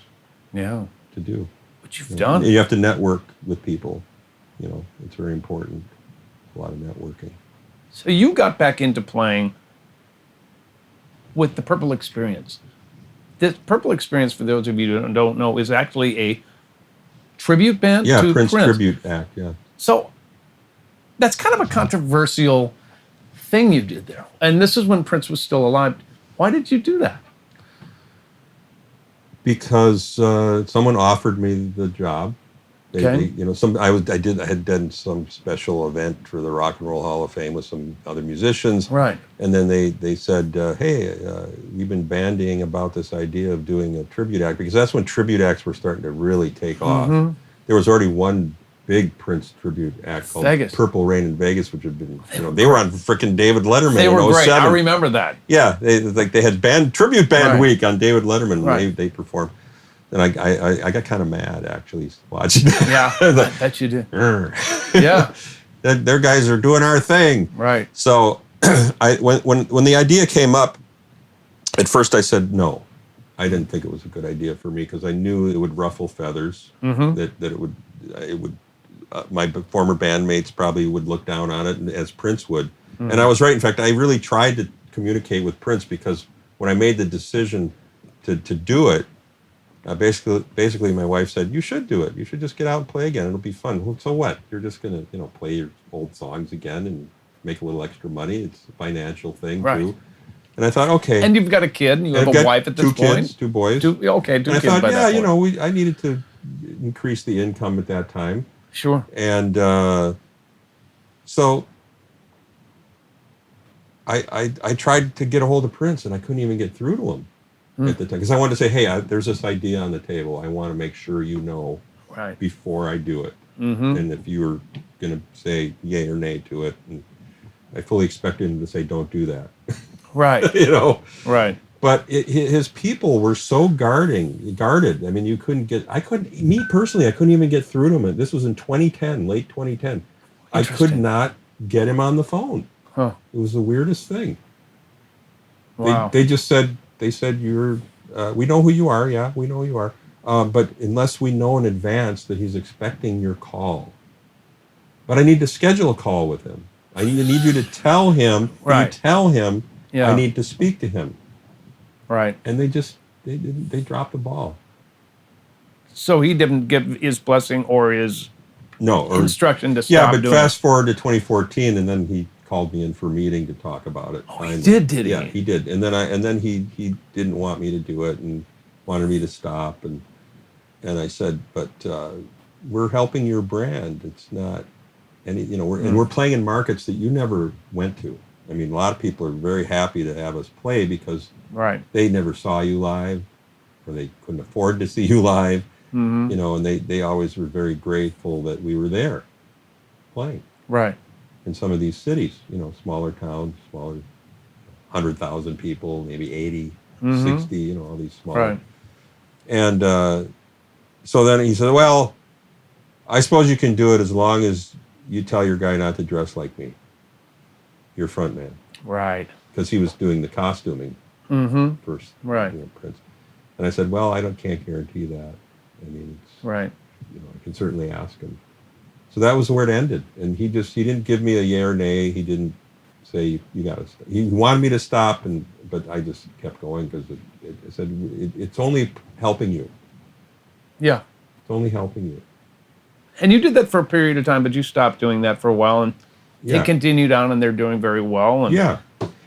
Yeah. to do. What you've done. You have to network with people. It's very important. A lot of networking. So you got back into playing with the Purple Experience. This Purple Experience, for those of you who don't know, is actually a tribute band Yeah, to Prince tribute act, yeah. So that's kind of a controversial thing you did there. And this is when Prince was still alive. Why did you do that? Because someone offered me the job. Okay. I had done some special event for the Rock and Roll Hall of Fame with some other musicians. Right. And then they said, hey, we've been bandying about this idea of doing a tribute act, because that's when tribute acts were starting to really take off. There was already one big Prince tribute act called Vegas. Purple Rain in Vegas, which had been, they were on freaking David Letterman They in were 07. great. I remember that. Yeah, they had tribute band Right. week on David Letterman when Right. they performed. And I got kind of mad, actually, watching that. Yeah, I bet you did. Grr. Yeah, Their guys are doing our thing. right. So when the idea came up, at first I said no. I didn't think it was a good idea for me, because I knew it would ruffle feathers. That it would my former bandmates probably would look down on it, as Prince would. And I was right. In fact, I really tried to communicate with Prince, because when I made the decision to do it, basically my wife said, you should do it. You should just get out and play again. It'll be fun. Well, so what? You're just going to, play your old songs again and make a little extra money. It's a financial thing, Right. too. And I thought, okay. And you've got a kid, and you have I've a got wife at this two point. kids, 2 boys. Two And kids I thought, by that point. I needed to increase the income at that time. Sure. And so I tried to get a hold of Prince, and I couldn't even get through to him at the time, because I wanted to say, hey, there's this idea on the table. I want to make sure you know Right. before I do it. And if you were going to say yay or nay to it, and I fully expected him to say, don't do that. Right. Right. But his people were so guarded. I mean, I couldn't even get through to him. This was in 2010, late 2010. I could Interesting. not get him on the phone. Huh. It was the weirdest thing. Wow. They said, we know who you are. Yeah, we know who you are. But unless we know in advance that he's expecting your call. But I need to schedule a call with him. I need you to tell him. Right. You tell him Yeah. I need to speak to him. Right. And they dropped the ball. So he didn't give his blessing or his instruction to stop Yeah, but doing fast forward to 2014, and then he called me in for a meeting to talk about it. Oh, he did he? Yeah, he did. And then he didn't want me to do it and wanted me to stop. And I said, but we're helping your brand. It's not any, and we're playing in markets that you never went to. I mean, a lot of people are very happy to have us play because Right. they never saw you live, or they couldn't afford to see you live, Mm-hmm. and they always were very grateful that we were there playing Right. in some of these cities, smaller towns, smaller 100,000 people, maybe 80, Mm-hmm. 60, all these smaller. Right. And so then he said, well, I suppose you can do it as long as you tell your guy not to dress like me, your front man. Right. Because he was doing the costuming Mm-hmm. first, Right. Prince. And I said, well, can't guarantee that. I mean, it's, Right. I can certainly ask him. So that was where it ended. And he didn't give me a yay or nay. He didn't say, you got to stop. He wanted me to stop, but I just kept going because I said, it's only helping you. Yeah. It's only helping you. And you did that for a period of time, but you stopped doing that for a while, and they continued on, and they're doing very well. And yeah.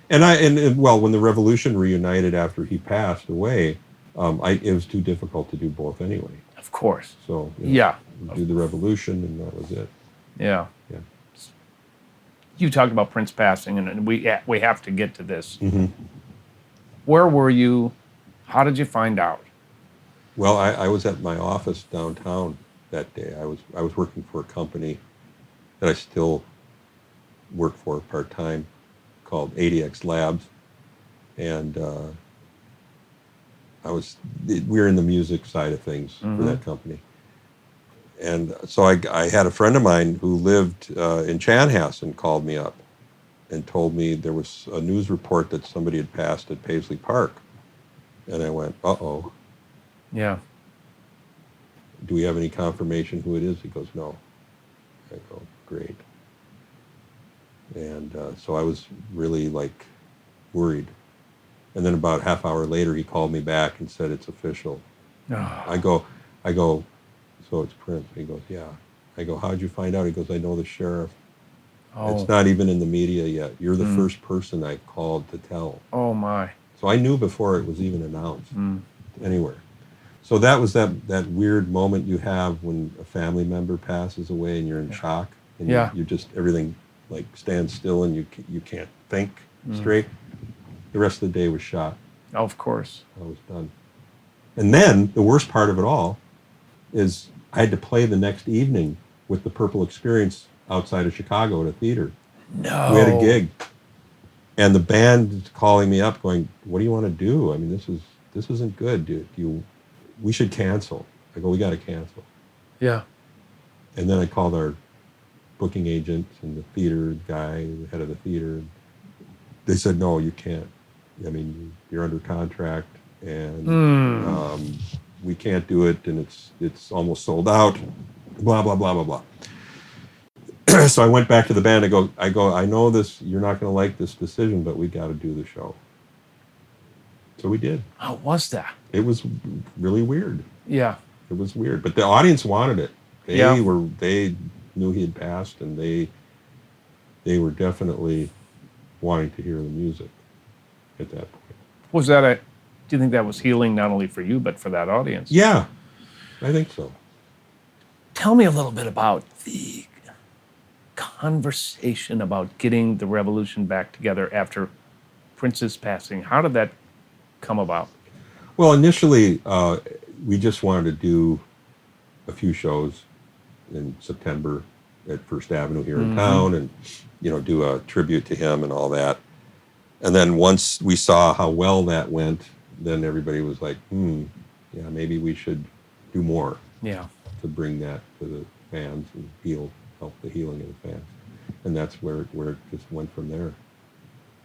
And well, when the Revolution reunited after he passed away, it was too difficult to do both anyway. Of course. So Yeah. do the Revolution, and that was it. Yeah. Yeah. You talked about Prince passing, and we have to get to this. Mm-hmm. Where were you? How did you find out? Well, I was at my office downtown that day. I was working for a company that I still work for part-time called ADX Labs, and we were in the music side of things for that company. And so I had a friend of mine who lived in Chanhassen called me up and told me there was a news report that somebody had passed at Paisley Park. And I went, uh-oh. Yeah. Do we have any confirmation who it is? He goes, no. I go, great. And so I was really worried. And then about a half hour later, he called me back and said, it's official. Oh. I go, so it's Prince. He goes, yeah. I go, how'd you find out? He goes, I know the sheriff. Oh. It's not even in the media yet. You're the first person I called to tell. Oh, my. So I knew before it was even announced anywhere. So that was that weird moment you have when a family member passes away and you're in shock. And you just, everything stands still and you can't think straight. The rest of the day was shot. Oh, of course. I was done. And then the worst part of it all is I had to play the next evening with the Purple Experience outside of Chicago at a theater. No. We had a gig. And the band is calling me up going, what do you want to do? I mean, this isn't good, dude. We should cancel. I go, we got to cancel. Yeah. And then I called our booking agent and the theater guy, the head of the theater. They said, no, you can't. I mean, you're under contract and we can't do it, and it's almost sold out, blah, blah, blah, blah, blah. So I went back to the band. I go, I know this, you're not going to like this decision, but we got to do the show. So we did. How was that? It was really weird. Yeah. It was weird, but the audience wanted it. They knew he had passed, and they were definitely wanting to hear the music at that point. Do you think that was healing not only for you, but for that audience? Yeah, I think so. Tell me a little bit about the conversation about getting the Revolution back together after Prince's passing. How did that come about? Well, initially, we just wanted to do a few shows in September at First Avenue here in town and, do a tribute to him and all that. And then once we saw how well that went, then everybody was like, yeah, maybe we should do more. Yeah. To bring that to the fans and help the healing of the fans. And that's where it just went from there.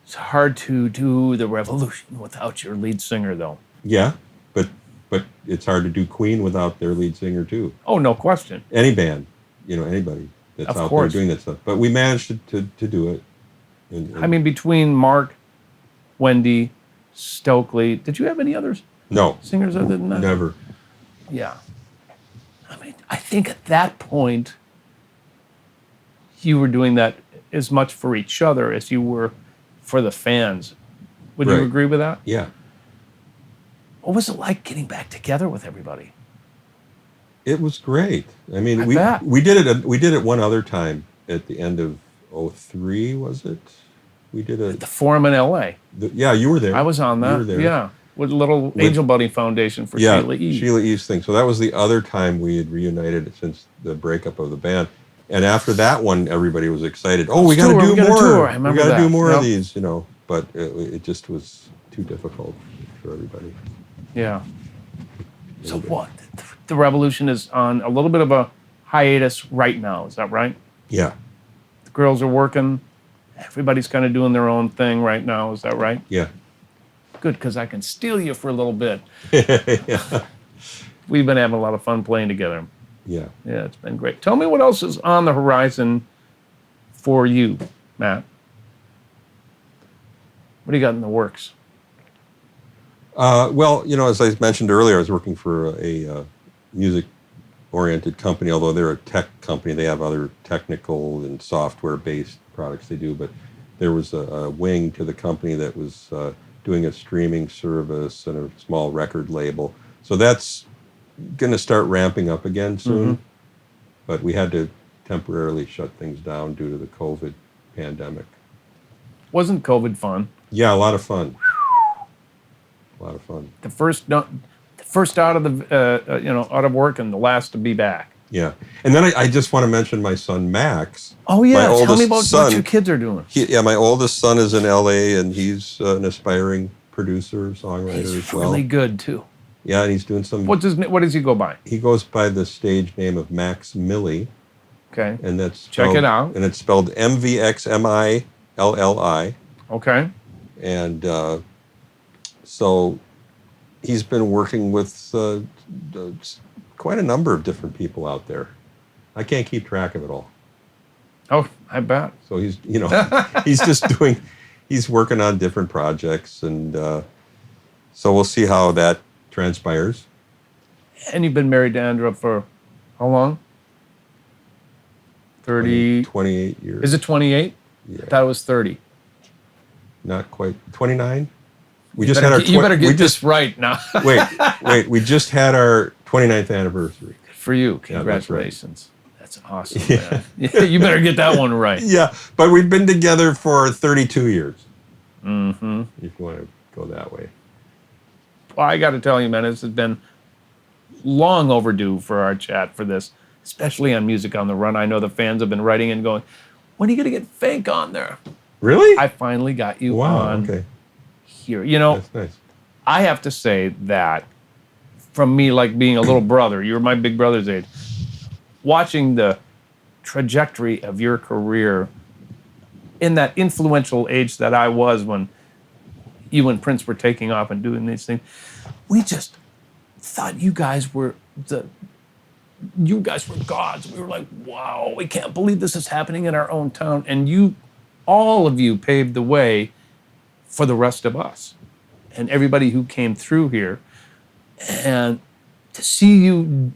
It's hard to do the Revolution without your lead singer, though. Yeah, but it's hard to do Queen without their lead singer, too. Oh, no question. Any band, anybody that's out there doing that stuff. But we managed to do it. And I mean, between Mark, Wendy, Stokely, did you have any others? No. Singers other than that? Never. Yeah. I mean, I think at that point, you were doing that as much for each other as you were for the fans. Would you agree with that? Yeah. What was it like getting back together with everybody? It was great. I mean, I bet. we did it one other time at the end of '03, was it? We did The forum in L.A. Yeah, you were there. I was on that. You were there. Yeah, with a little Angel Buddy Foundation for Sheila E. Sheila E's thing. So that was the other time we had reunited since the breakup of the band. And after that one, everybody was excited. Oh, we got to do more. I remember we got to do more Yep. of these, But it just was too difficult for everybody. Yeah. So what? The Revolution is on a little bit of a hiatus right now. Is that right? Yeah. The girls are working. Everybody's kind of doing their own thing right now. Is that right? Yeah. Good, because I can steal you for a little bit. Yeah. We've been having a lot of fun playing together. Yeah. Yeah, it's been great. Tell me what else is on the horizon for you, Matt. What do you got in the works? Well, as I mentioned earlier, I was working for a music-oriented company, although they're a tech company. They have other technical and software-based products they do, but there was a wing to the company that was doing a streaming service and a small record label. So that's going to start ramping up again soon, Mm-hmm. but we had to temporarily shut things down due to the COVID pandemic. Wasn't COVID fun? Yeah, a lot of fun. A lot of fun. The first out of the out of work and the last to be back. Yeah, and then I just want to mention my son Max. Oh yeah, my tell me oldest about son, what your kids are doing. My oldest son is in LA, and he's an aspiring producer, songwriter He's as well. really good too. Yeah, and he's doing some. What does he go by? He goes by the stage name of Max Millie, Okay. and that's Check spelled, it out. And it's spelled MVXMILLI, Okay. and so he's been working with quite a number of different people out there. I can't keep track of it all. Oh, I bet. So he's he's working on different projects, and so we'll see how that transpires. And you've been married to Andra for how long? 30. 28 years. Is it 28? Yeah. I thought it was 30. Not quite. 29? We You just better had our get- you better get this right now. wait, we just had our 29th anniversary. For you. Yeah, that's right. Congratulations. That's awesome, man. Yeah, you better get that one right. Yeah, but we've been together for 32 years. Mm-hmm. If you want to go that way. Well, I got to tell you, man, this has been long overdue for our chat for this, especially on Music on the Run. I know the fans have been writing and going, when are you going to get Fink on there? Really? I finally got you on Okay. here. You know, That's nice. I have to say that from me, like being a little brother, you're my big brother's age, watching the trajectory of your career in that influential age that I was when you and Prince were taking off and doing these things, we just thought you guys were gods. We were like, wow, we can't believe this is happening in our own town. And all of you paved the way for the rest of us and everybody who came through here. And to see you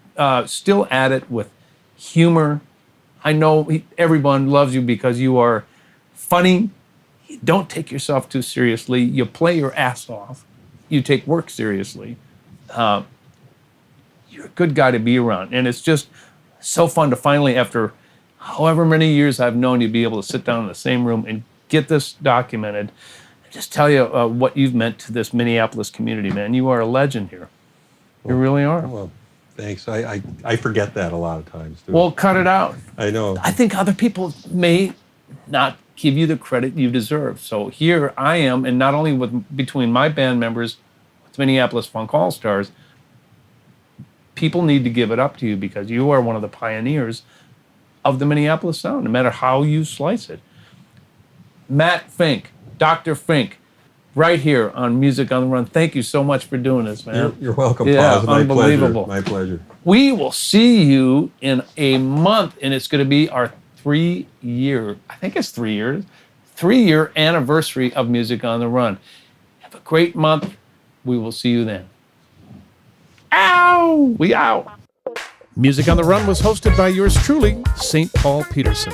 still at it with humor, I know everyone loves you because you are funny. You don't take yourself too seriously. You play your ass off. You take work seriously. You're a good guy to be around. And it's just so fun to finally, after however many years I've known you, be able to sit down in the same room and get this documented. And just tell you what you've meant to this Minneapolis community, man. You are a legend here. You really are. Well, thanks. I forget that a lot of times, too. Well, cut it out. I know. I think other people may not give you the credit you deserve. So here I am, and not only between my band members, with Minneapolis Funk All-Stars, people need to give it up to you because you are one of the pioneers of the Minneapolis sound, no matter how you slice it. Matt Fink, Dr. Fink, right here on Music on the Run. Thank you so much for doing this, man. You're welcome, Yeah, Paz. My unbelievable. pleasure. My pleasure. We will see you in a month, and it's going to be our 3-year anniversary of Music on the Run. Have a great month. We will see you then. Ow! We out. Music on the Run was hosted by yours truly, St. Paul Peterson.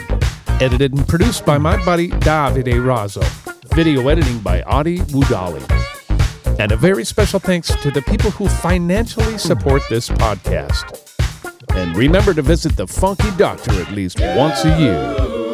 Edited and produced by my buddy Davide Raso. Video editing by Adi Wudali. And a very special thanks to the people who financially support this podcast. And remember to visit the Funky Doctor at least once a year.